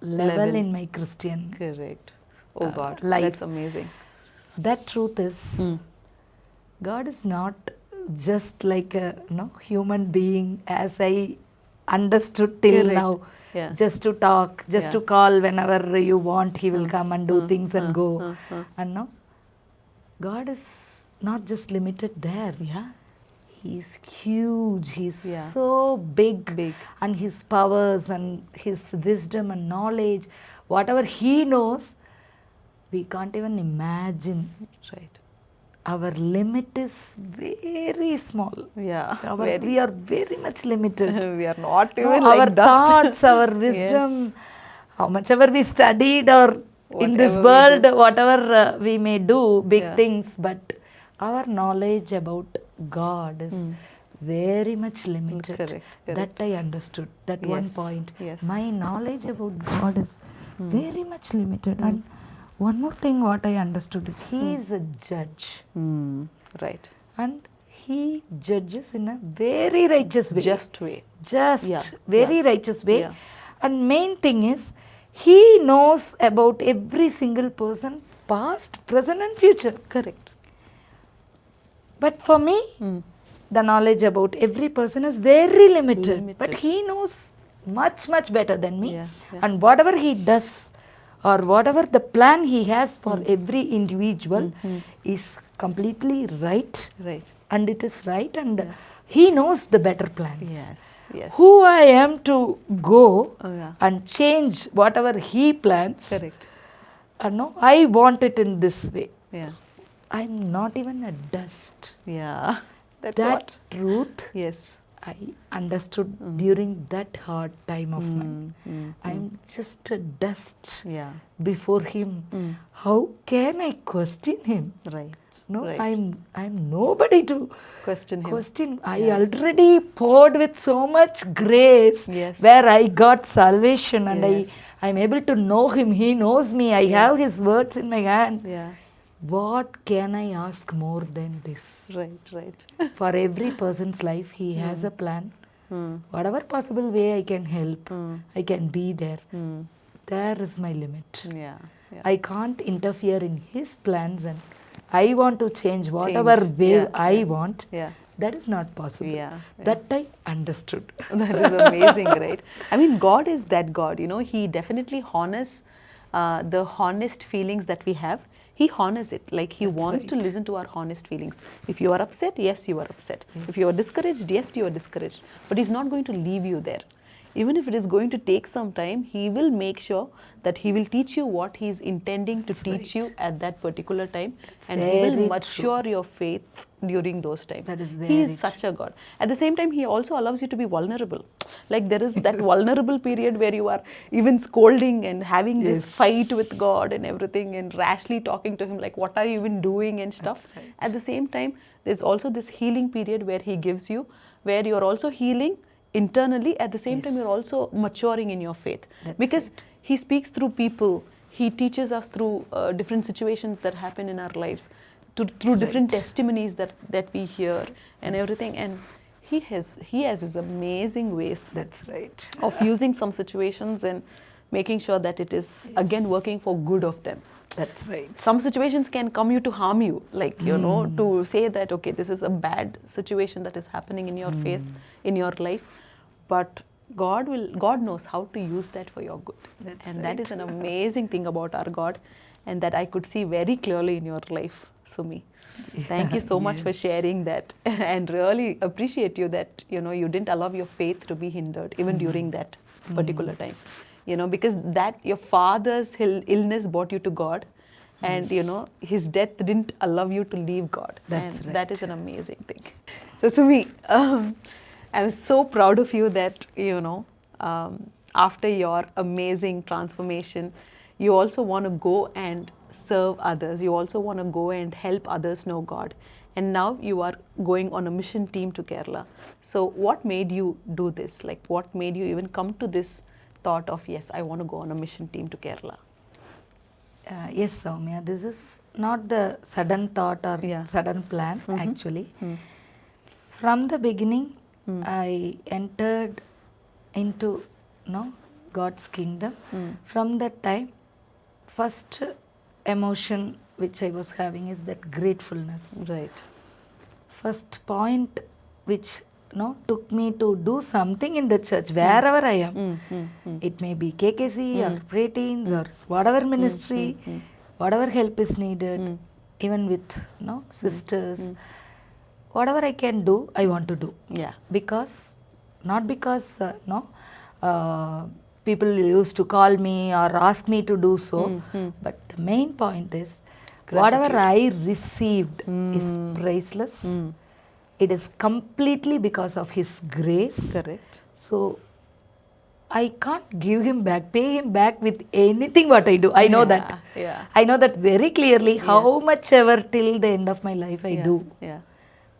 level in my Christian. Correct. Oh God. life. That's amazing. That truth is, God is not just like a human being as I understood till Correct. now. Yeah. Just to talk, just to call whenever you want, He will come and do things and go. And now, God is not just limited there. Yeah. He's huge. He's so big. And His powers and His wisdom and knowledge, whatever He knows, we can't even imagine. Right. Our limit is very small. Yeah. We are very much limited. We are not No, even our like dust. thoughts, our wisdom, how much ever we studied or in this Whatever we world, whatever we may do, big Yeah. things, but our knowledge about God is very much limited. Correct. That I understood. That one Yes. point. Yes. My knowledge about God is very much limited. And one more thing, what I understood is He is a judge. Right. And He judges in a very righteous way. Just way. Very righteous way. Yeah. And main thing is, He knows about every single person, past, present and future. Correct. But for me, the knowledge about every person is very limited. But He knows much, much better than me. Yeah. And whatever He does, or whatever the plan He has for every individual is completely right. Right. And it is right, and He knows the better plans. Yes. Yes. Who I am to go Oh, yeah. and change whatever He plans. Correct. No, I want it in this way. Yeah. I'm not even a dust. Yeah. That's That what. truth Yes. I understood during that hard time of mine. I'm just a dust Yeah. before Him. How can I question Him? Right. No, Right. I'm nobody to Question Him. question. I already poured with so much grace, Yes. where I got salvation, and Yes. I'm able to know Him. He knows me. I have His words in my hand. Yeah. What can I ask more than this? Right. Right. For every person's life, He has a plan. Whatever possible way I can help, I can be there. There is my limit. Yeah. Yeah. I can't interfere in His plans, and I want to change whatever way I want, Yeah. that is not possible. Yeah. That I understood. That is amazing, right? I mean, God is that God, you know, He definitely honors the honest feelings that we have. He honors it. Like He wants to listen to our honest feelings. If you are upset, yes, you are upset. If you are discouraged, yes, you are discouraged. But He's not going to leave you there. Even if it is going to take some time, He will make sure that He will teach you what He is intending to teach you at that particular time. And He will mature your faith during those times. That is He is such a God. At the same time, He also allows you to be vulnerable. Like there is that vulnerable period where you are even scolding and having this fight with God and everything and rashly talking to Him like, what are you even doing and stuff. At the same time, there's also this healing period where He gives you, where you're also healing internally. At the same time, you're also maturing in your faith. Because He speaks through people. He teaches us through different situations that happen in our lives, through different testimonies that we hear and everything. And he has his amazing ways. That's right. Of using some situations and making sure that it is again working for good of them. That's right. Some situations can come you to harm you, like, you know, to say that, okay, this is a bad situation that is happening in your face, in your life. But God knows how to use that for your good. That is an amazing thing about our God, and that I could see very clearly in your life, Sumi. Thank you so much for sharing that, and really appreciate you that, you know, you didn't allow your faith to be hindered even during that particular time. You know, because that your father's illness brought you to God, and you know, his death didn't allow you to leave God. That is an amazing thing. So Sumi, I'm so proud of you that, you know, after your amazing transformation, you also want to go and serve others. You also want to go and help others know God. And now you are going on a mission team to Kerala. So what made you do this? Like, what made you even come to this thought of, yes, I want to go on a mission team to Kerala? Yes, Soumya, this is not the sudden thought or sudden plan, actually. From the beginning, I entered into God's kingdom. From that time, first emotion which I was having is that gratefulness. Right. First point which took me to do something in the church, wherever I am. It may be KKC or preteens or whatever ministry, whatever help is needed, even with sisters. Whatever I can do, I want to do. Yeah. Not because people used to call me or ask me to do so, but the main point is whatever I received is priceless. It is completely because of His grace. Correct. So I can't give Him back, pay Him back with anything what I do. I know that. Yeah. I know that very clearly. How much ever till the end of my life I do. Yeah.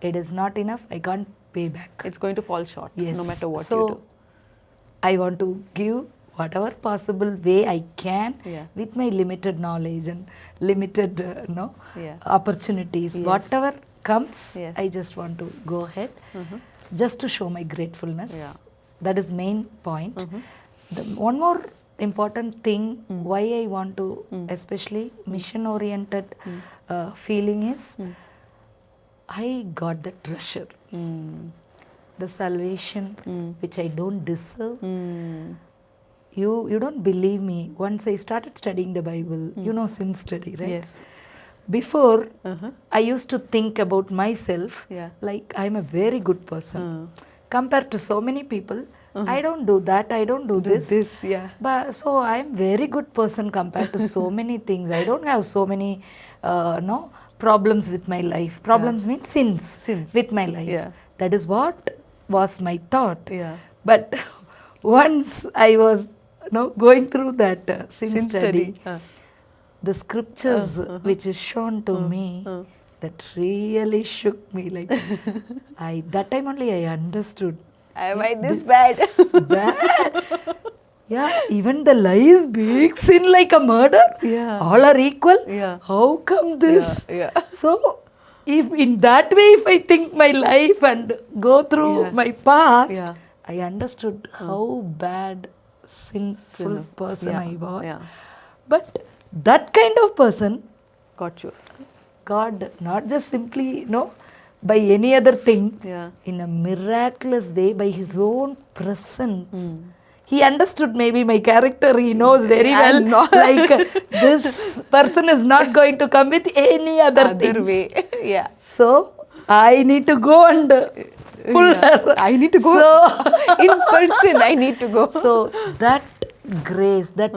It is not enough. I can't pay back. It's going to fall short, no matter what you do. I want to give whatever possible way I can with my limited knowledge and limited opportunities. Whatever comes, I just want to go ahead just to show my gratefulness. That is main point. One more important thing why I want to especially mission oriented feeling is I got the treasure, the salvation which I don't deserve. You don't believe me. Once I started studying the Bible, sin study, right? Yes. Before, I used to think about myself like I'm a very good person. Compared to so many people, I don't do that, I don't do this. But so I'm very good person compared to so many things. I don't have so many problems with my life. Problems means sins with my life. That is what was my thought. But once I was going through that sin study, the scriptures which is shown to me, that really shook me. Like that time only I understood. Am I this bad? Bad. Yeah, even the lies, big sin like a murder, all are equal. How come this? So, if in that way, if I think my life and go through my past, I understood how bad, sinful person I was. But that kind of person God chose. God, not just simply, by any other thing, Yeah. in a miraculous way, by His own presence. He understood maybe my character, He knows very well, I'm not- like this person is not going to come with any other things. way. Yeah. So, I need to go and pull her. I need to go in person. I need to go. So that grace, that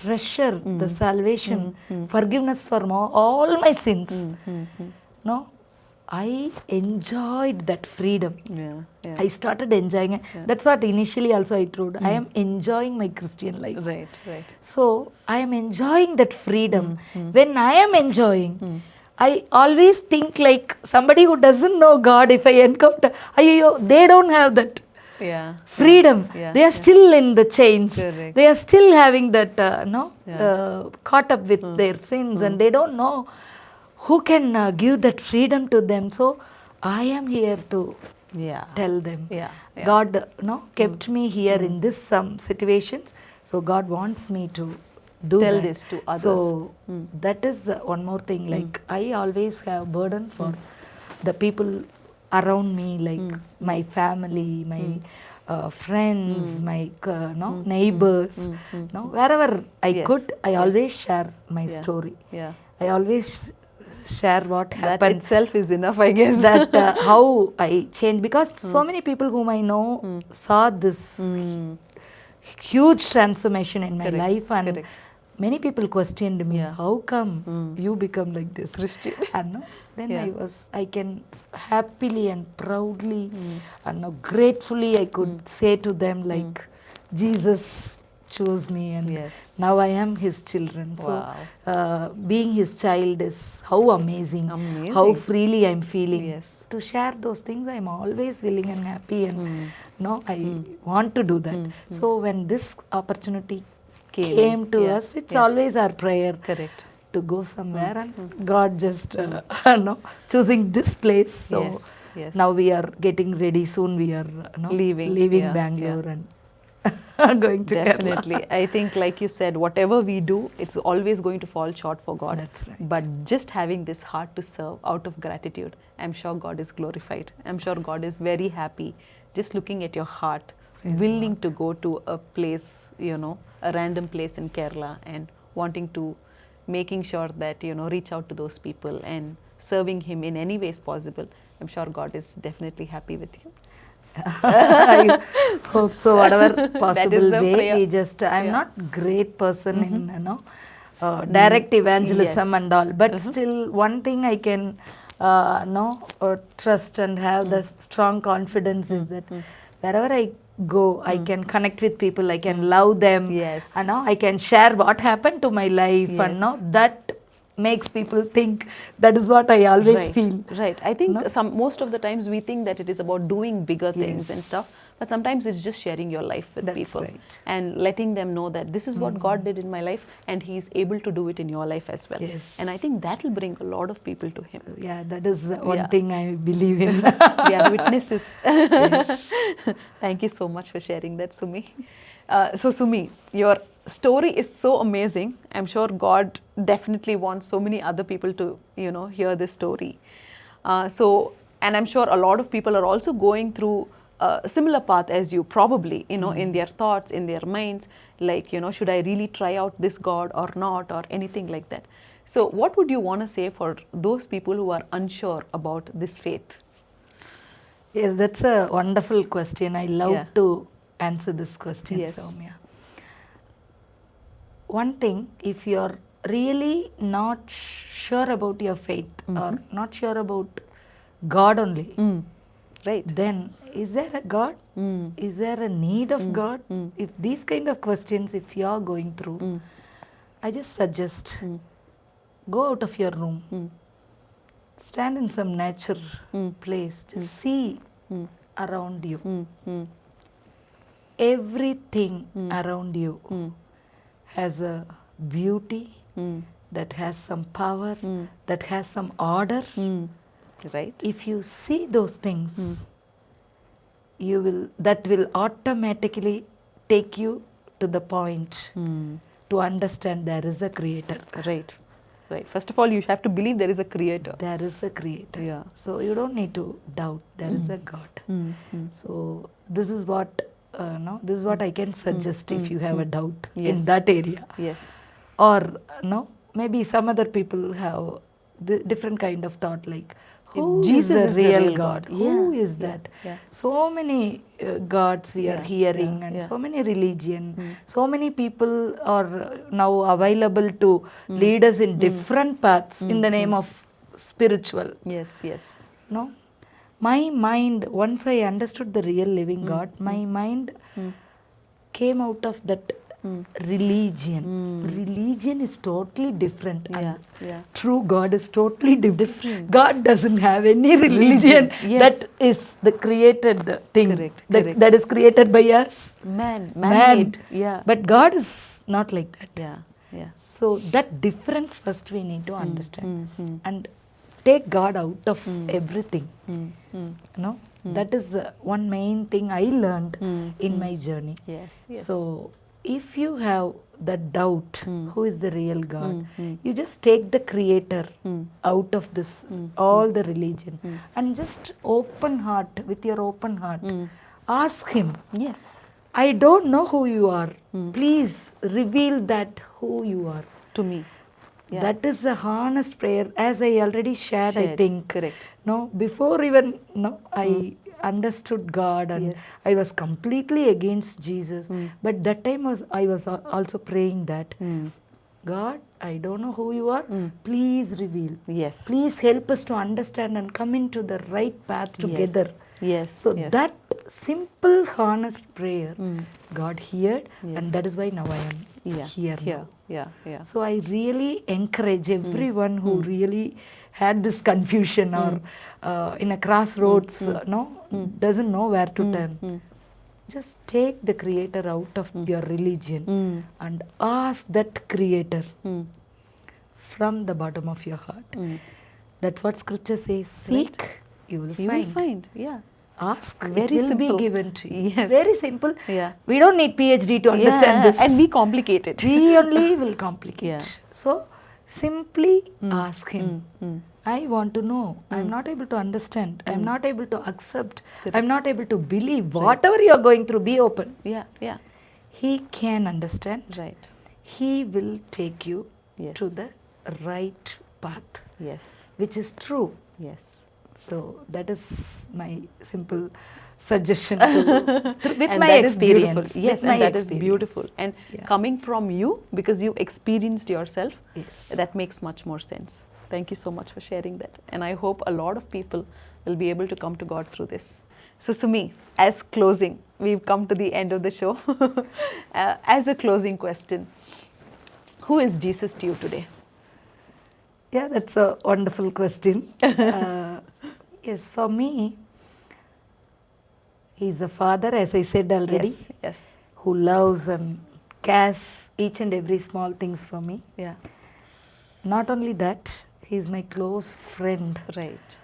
treasure, the salvation, forgiveness for all my sins. No, I enjoyed that freedom. Yeah. Yeah. I started enjoying it. That's what initially also I told. I am enjoying my Christian life. Right. Right. So I am enjoying that freedom. When I am enjoying, I always think like somebody who doesn't know God, if I encounter, they don't have that Yeah. freedom. Yeah. They are still in the chains. Correct. They are still having that, caught up with their sins, and they don't know who can give that freedom to them. So I am here to Yeah. tell them. Yeah. Yeah. God, kept me here in this some situations. So God wants me to do Tell that. this to others. So that is one more thing. Like I always have burden for the people around me, like my family, my friends, my neighbors. Wherever I Yes. could, I always share my Yeah. story. Yeah. I always share what That happened. itself is enough, I guess. That how I changed, because so many people whom I know saw this huge transformation in my Correct, life, and correct. many people questioned me, Yeah. how come you become like this Christian. and then Yeah. I can happily and proudly and gratefully I could say to them like Jesus chose me, and Yes. now I am His children. Wow. So being His child is how amazing, Amazing. how freely I'm feeling. Yes. To share those things, I'm always willing and happy, and I want to do that. So when this opportunity came to Yeah. us, it's Yeah. always our prayer Correct. to go somewhere, and God just choosing this place. So Yes. Yes. now we are getting ready. Soon we are Leaving. Yeah. Bangalore and going to Kerala. Definitely. I think, like you said, whatever we do, it's always going to fall short for God. That's right. But just having this heart to serve out of gratitude, I'm sure God is glorified. I'm sure God is very happy just looking at your heart, willing to go to a place, a random place in Kerala, and wanting to, making sure that, reach out to those people and serving Him in any ways possible. I'm sure God is definitely happy with you. I hope so. Whatever possible the way, prayer. I'm not great person in direct evangelism Yes. and all, but still one thing I can trust and have the strong confidence is that wherever I go, I can connect with people, I can love them, Yes. and I can share what happened to my life, Yes. and that makes people think. That is what I always Right, feel. right. I think most of the times we think that it is about doing bigger things and stuff, but sometimes it's just sharing your life with That's people right. and letting them know that this is what God did in my life, and He's able to do it in your life as well. Yes. And I think that will bring a lot of people to Him. Yeah, that is one Yeah. thing I believe in. We are witnesses. Yes. Thank you so much for sharing that, Sumi. So Sumi, your story is so amazing. I'm sure God definitely wants so many other people to, hear this story. And I'm sure a lot of people are also going through a similar path as you, probably, in their thoughts, in their minds, like, should I really try out this God or not, or anything like that. So what would you want to say for those people who are unsure about this faith? Yes, that's a wonderful question. I love to answer this question, Yes. Soumya. One thing, if you're really not sure about your faith or not sure about God only, Right. then is there a God? Is there a need of God? If these kind of questions, if you're going through, I just suggest go out of your room, stand in some nature place, just see around you. Everything around you has a beauty, that has some power, that has some order. Right. If you see those things, that will automatically take you to the point to understand there is a creator. Right. Right. First of all, you have to believe there is a creator. There is a creator. Yeah. So you don't need to doubt there is a God. So this is what this is what I can suggest if you have a doubt in that area. Yes. Or maybe some other people have the different kind of thought, like who Jesus is is the the real real God? God. Who Yeah. is that? Yeah. So many gods we are hearing, and so many religion, so many people are now available to lead us in different paths in the name of spiritual. Yes, yes. No, my mind, once I understood the real living God, my mind came out of that religion. Religion is totally different, and true God is totally different. God doesn't have any religion. Yes. That is the created thing. Correct, That is created by us. Man. Yeah. But God is not like that. Yeah. Yeah. So that difference first we need to understand and take God out of everything. That is one main thing I learned in my journey. Yes, yes. So if you have that doubt, who is the real God, you just take the creator out of this, all the religion, and just open heart, with your open heart, ask him. Yes. I don't know who you are. Please reveal that who you are To me. Yeah. That is a honest prayer, as I already shared. I think. Correct. Before even I understood God, and I was completely against Jesus. But that time I was also praying that, God, I don't know who you are. Please reveal. Yes. Please help us to understand and come into the right path together. Yes. So that simple, honest prayer, God heard, and that is why now I am here. Now. Yeah. So I really encourage everyone who really had this confusion or in a crossroads, doesn't know where to turn. Just take the creator out of your religion and ask that creator from the bottom of your heart. That's what scripture says. Seek, you will find. Yeah. Ask, very it will simple. be given to you. Yes. It's very simple. Yeah. We don't need PhD to understand this. And we complicate it. We only will complicate. Yeah. So simply ask him. I want to know. I'm not able to understand. I'm not able to accept. I'm not able to believe. Whatever you are going through, be open. Yeah. He can understand. Right. He will take you Yes. to the right path, Yes. which is true. Yes. So that is my simple suggestion with And my that is experience. beautiful. Yes, with and my that is experience. beautiful. And coming from you, because you experienced yourself, that makes much more sense. Thank you so much for sharing that. And I hope a lot of people will be able to come to God through this. So Sumi, as closing, we've come to the end of the show. As a closing question, who is Jesus to you today? Yeah, that's a wonderful question. Yes, for me, he's a father, as I said already, Yes. who loves and cares each and every small things for me. Yeah. Not only that, he's my close friend, Right.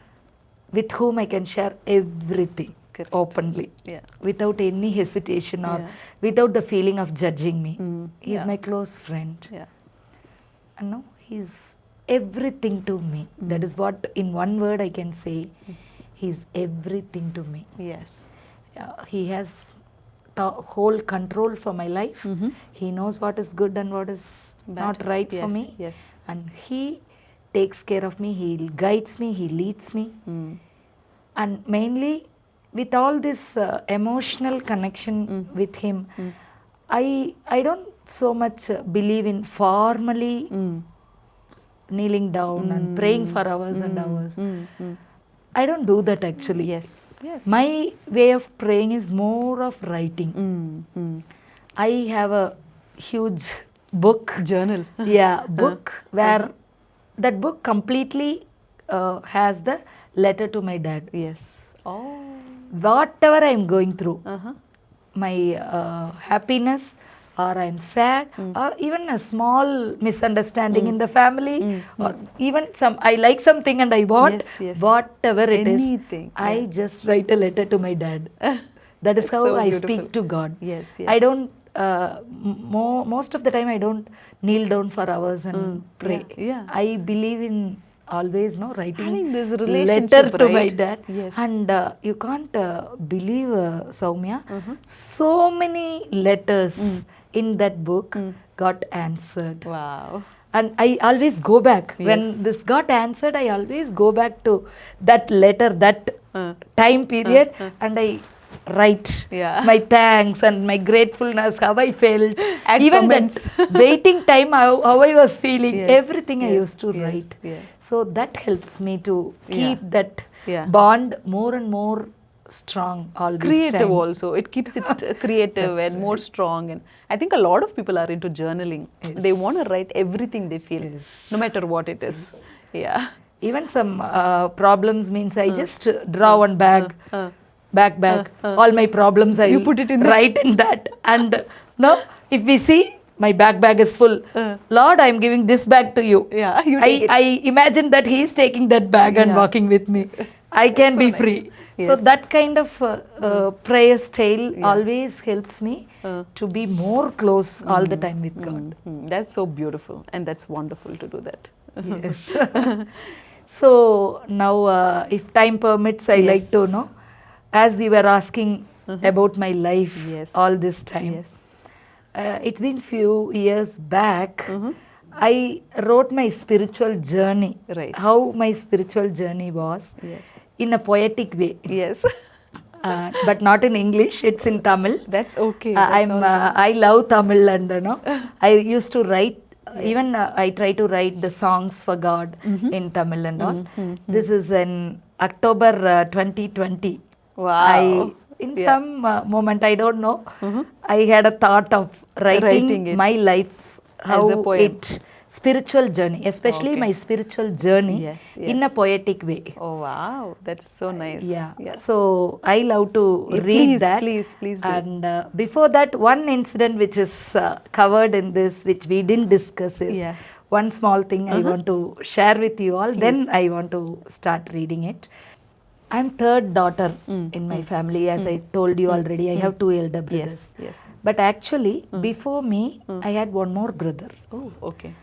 with whom I can share everything Correct. openly, without any hesitation or without the feeling of judging me. He's my close friend. Yeah. And no, he's everything to me. That is what, in one word, I can say. He's everything to me. Yes. He has whole control for my life. He knows what is good and what is not right for me. Yes. And he takes care of me. He guides me. He leads me. And mainly, with all this emotional connection with him, I don't so much believe in formally kneeling down and praying for hours and hours. I don't do that actually. Yes. My way of praying is more of writing. I have a huge book. Journal. Book where that book completely has the letter to my dad. Yes. Oh. Whatever I am going through, my happiness, or I'm sad, or even a small misunderstanding in the family, or even I like something and I want, whatever it is, I just write a letter to my dad. That is how I speak to God. Yes. I don't most of the time I don't kneel down for hours and pray. Yeah. I believe in always writing Having this letter relationship, to my right? dad. Yes. And you can't believe, Soumya, so many letters in that book got answered. Wow. And I always go back. Yes. When this got answered, I always go back to that letter, that time period, and I write my thanks and my gratefulness, how I felt. Add even comments. that waiting time, how I was feeling, Yes. everything I Yes. used to Yes. write. Yeah. So that helps me to keep that Yeah. bond more and more strong all this Creative time. also. It keeps it creative and more strong. And I think a lot of people are into journaling. They want to write everything they feel, no matter what it is. Yeah. Even some problems means I just draw one bag. Bag. All my problems I put it in write in that. And no, if we see my bag is full. Lord, I am giving this bag to you. Yeah, you take it. I imagine that he is taking that bag and walking with me. I can so be nice. free. Yes. So that kind of prayer style always helps me to be more close all the time with God. That's so beautiful, and that's wonderful to do that. Yes. So now, if time permits, I like to know, as you were asking about my life all this time. It's been few years back. I wrote my spiritual journey. Right. How my spiritual journey was in a poetic way. Yes. But not in English. It's in Tamil. That's okay. I love Tamil, and I used to write. Even I try to write the songs for God in Tamil and all. This is in October 2020. Wow. In some moment, I don't know, I had a thought of writing it. my life, how as a poem. Spiritual journey, especially my spiritual journey in a poetic way. Oh wow, that's so nice. Yeah. So I love to read please, that. Please do. And before that, one incident which is covered in this, which we didn't discuss, is one small thing I want to share with you all. Please. Then I want to start reading it. I'm third daughter in my family, as I told you already. I have two elder brothers. Yes. But actually, before me, I had one more brother. Oh, okay.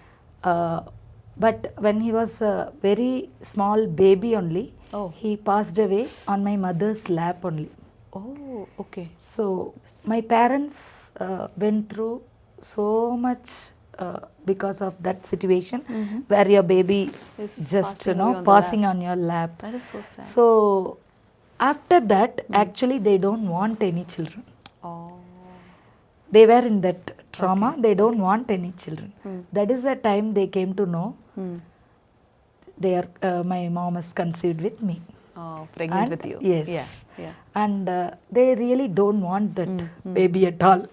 But when he was a very small baby only, he passed away on my mother's lap only. Oh, okay. So my parents went through so much because of that situation where your baby is just passing on your lap. That is so sad. So after that, actually they don't want any children. Oh. They were in that trauma. They don't want any children. That is the time they came to know my mom is conceived with me. Oh, pregnant with you. Yes. Yeah. And they really don't want that baby at all.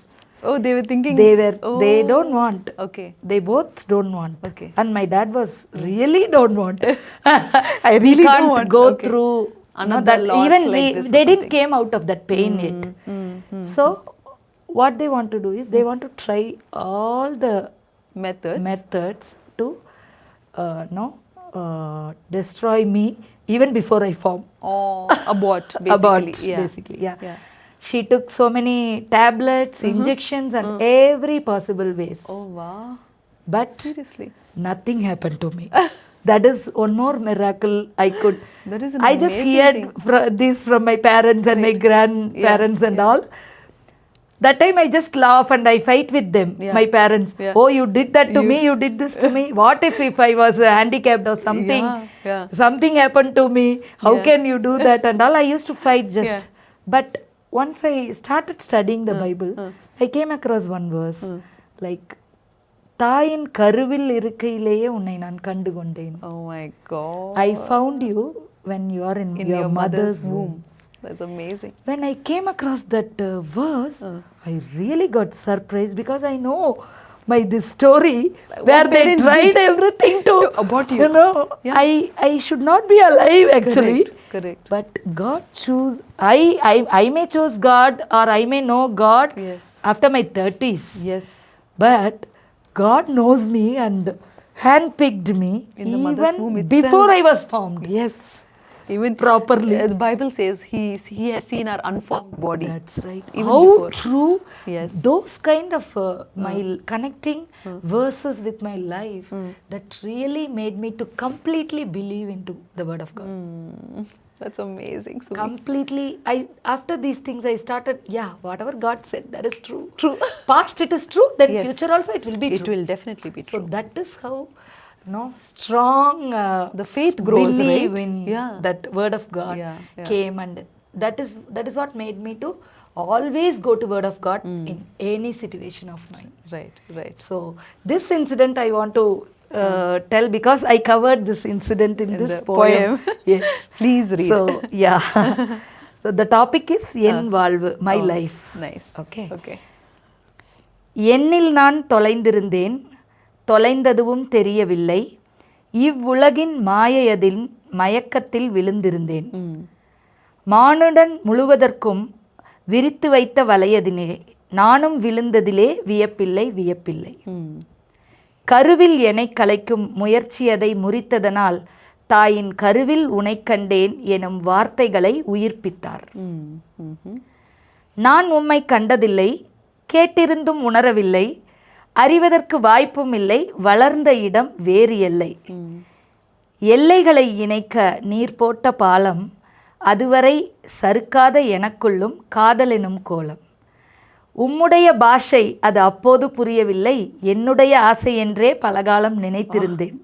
Oh, they were thinking. They don't want. Okay. They both don't want. Okay. And my dad was really don't want. I really can't don't want. go through another loss even like this. They didn't came out of that pain yet. So what they want to do is they want to try all the methods to destroy me even before I form. Oh, abort basically. Basically. She took so many tablets, injections, and every possible ways. Oh wow! But seriously, nothing happened to me. That is one more miracle I could. That is an I just heard this from my parents and my grandparents and all. That time I just laugh and I fight with them, my parents. Oh, you did that to me, you did this to me. What if I was handicapped or something? Something happened to me. How can you do that? And all I used to fight just. But once I started studying the Bible, I came across one verse like, தாயின் கருவில் இருக்கையிலேயே உன்னை நான் கண்டு கொண்டேன். Oh my God. I found you when you are in your mother's womb. That's amazing. When I came across that verse, I really got surprised because I know this story where they tried everything to abort you. I should not be alive actually. Correct. But God choose. I may choose God or I may know God after my 30s. Yes. But God knows me and handpicked me in the mother's womb itself. Before I was formed. Yes. Even properly. The Bible says he has seen our unformed body. That's right. Even How before. true. Yes. Those kind of my connecting verses with my life that really made me to completely believe into the word of God. That's amazing. Sumi. Completely. After these things I started, whatever God said, that is true. True. Past it is true, then Yes. future also it will be It true. will definitely be true. So that is how strong The faith grows, believe right? in Yeah. that word of God Yeah, yeah. came, and that is what made me to always go to word of God in any situation of mine. Right, right. So this incident I want to tell because I covered this incident in this the poem. Yes. Please read. So so the topic is என் வாழ்வு, my life. Nice. Okay. Okay. என்னில் நான் தொலைந்திருந்தேன், தொலைந்ததுவும் தெரியவில்லை, இவ்வுலகின் மாயையதில் மயக்கத்தில் விழுந்திருந்தேன், மானுடன் முழுவதற்கும் விரித்து வைத்த வலையதினே நானும் விழுந்ததிலே வியப்பில்லை வியப்பில்லை. கருவில் எனைக் கலைக்கும் முயற்சியதை முறித்ததனால் தாயின் கருவில் உனைக் கண்டேன் எனும் வார்த்தைகளை உயிர்ப்பித்தார். நான் உம்மை கண்டதில்லை, கேட்டிருந்தும் உணரவில்லை, அறிவதற்கு வாய்ப்பும் இல்லை, வளர்ந்த இடம் வேறு எல்லை. எல்லைகளை இணைக்க நீர் போட்ட பாலம், அதுவரை சறுக்காத எனக்குள்ளும் காதலெனும் கோலம். உம்முடைய பாஷை அது அப்போது புரியவில்லை, என்னுடைய ஆசை என்றே பலகாலம் நினைத்திருந்தேன்.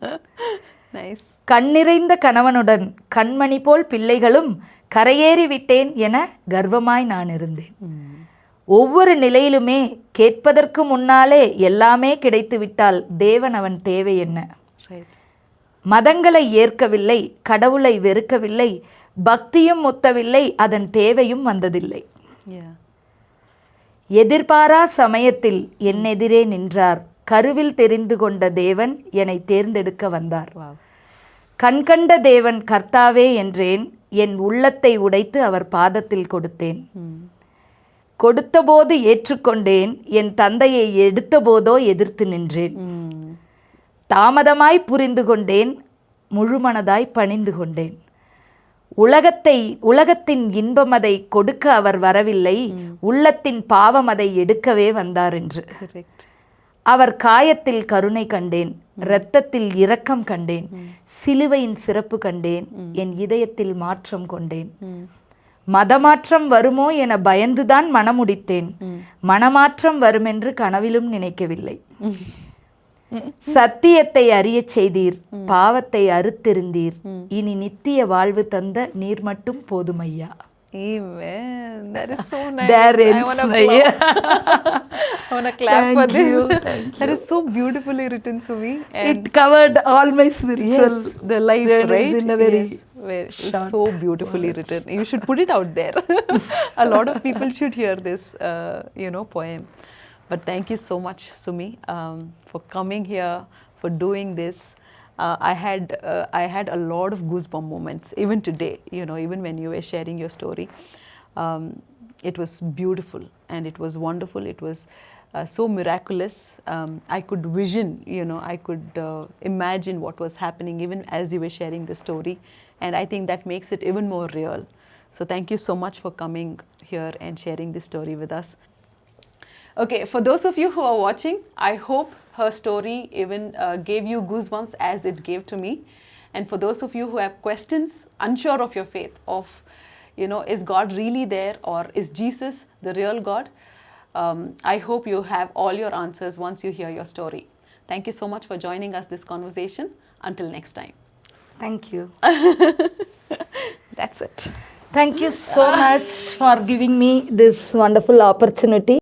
கண்ணிறைந்த கணவனுடன் கண்மணி போல் பிள்ளைகளும் கரையேறி விட்டேன் என கர்வமாய் நான் இருந்தேன். ஒவ்வொரு நிலையிலுமே கேட்பதற்கு முன்னாலே எல்லாமே கிடைத்து விட்டால் தேவன் அவன் தேவை என்ன? மதங்களை ஏற்கவில்லை, கடவுளை வெறுக்கவில்லை, பக்தியும் முத்தவில்லை, அதன் தேவையும் வந்ததில்லை. எதிர்பாரா சமயத்தில் என் எதிரே நின்றார், கருவில் தெரிந்து கொண்ட தேவன் என்னை தேர்ந்தெடுக்க வந்தார். கண்கண்ட தேவன் கர்த்தாவே என்றேன், என் உள்ளத்தை உடைத்து அவர் பாதத்தில் கொடுத்தேன். கொடுத்தபோது ஏற்றுக்கொண்டேன், என் தந்தையை எடுத்தபோதோ எதிர்த்து நின்றேன். தாமதமாய் புரிந்து கொண்டேன், முழுமனதாய் பணிந்து கொண்டேன். உலகத்தின் இன்பம் அதை கொடுக்க அவர் வரவில்லை, உள்ளத்தின் பாவம் அதை எடுக்கவே வந்தார் என்று. அவர் காயத்தில் கருணை கண்டேன், இரத்தத்தில் இரக்கம் கண்டேன், சிலுவையின் சிறப்பு கண்டேன், என் இதயத்தில் மாற்றம் கொண்டேன். மதமாற்றம் வருமோ என பயந்துதான் மனமுடித்தேன், மனமாற்றம் வருமென்று கனவிலும் நினைக்கவில்லை. சத்தியத்தை அறியச் செய்தீர், பாவத்தை அறுத்திருந்தீர், இனி நித்திய வாழ்வு தந்த நீர் மட்டும் போதுமையா. Amen. That is so nice. I want to clap for this. That is so beautifully written, Sumi. It covered all my spiritual the life, right? In a very so beautifully written. You should put it out there. A lot of people should hear this, poem. But thank you so much, Sumi, for coming here, for doing this. I had a lot of goosebump moments even today, even when you were sharing your story. It was beautiful and it was wonderful. It was so miraculous. I could vision, I could imagine what was happening even as you were sharing the story. And I think that makes it even more real. So thank you so much for coming here and sharing this story with us. Okay, for those of you who are watching, I hope her story even gave you goosebumps as it gave to me. And for those of you who have questions, unsure of your faith, of, is God really there, or is Jesus the real God? I hope you have all your answers once you hear your story. Thank you so much for joining us this conversation. Until next time. Thank you. That's it. Thank you so much for giving me this wonderful opportunity.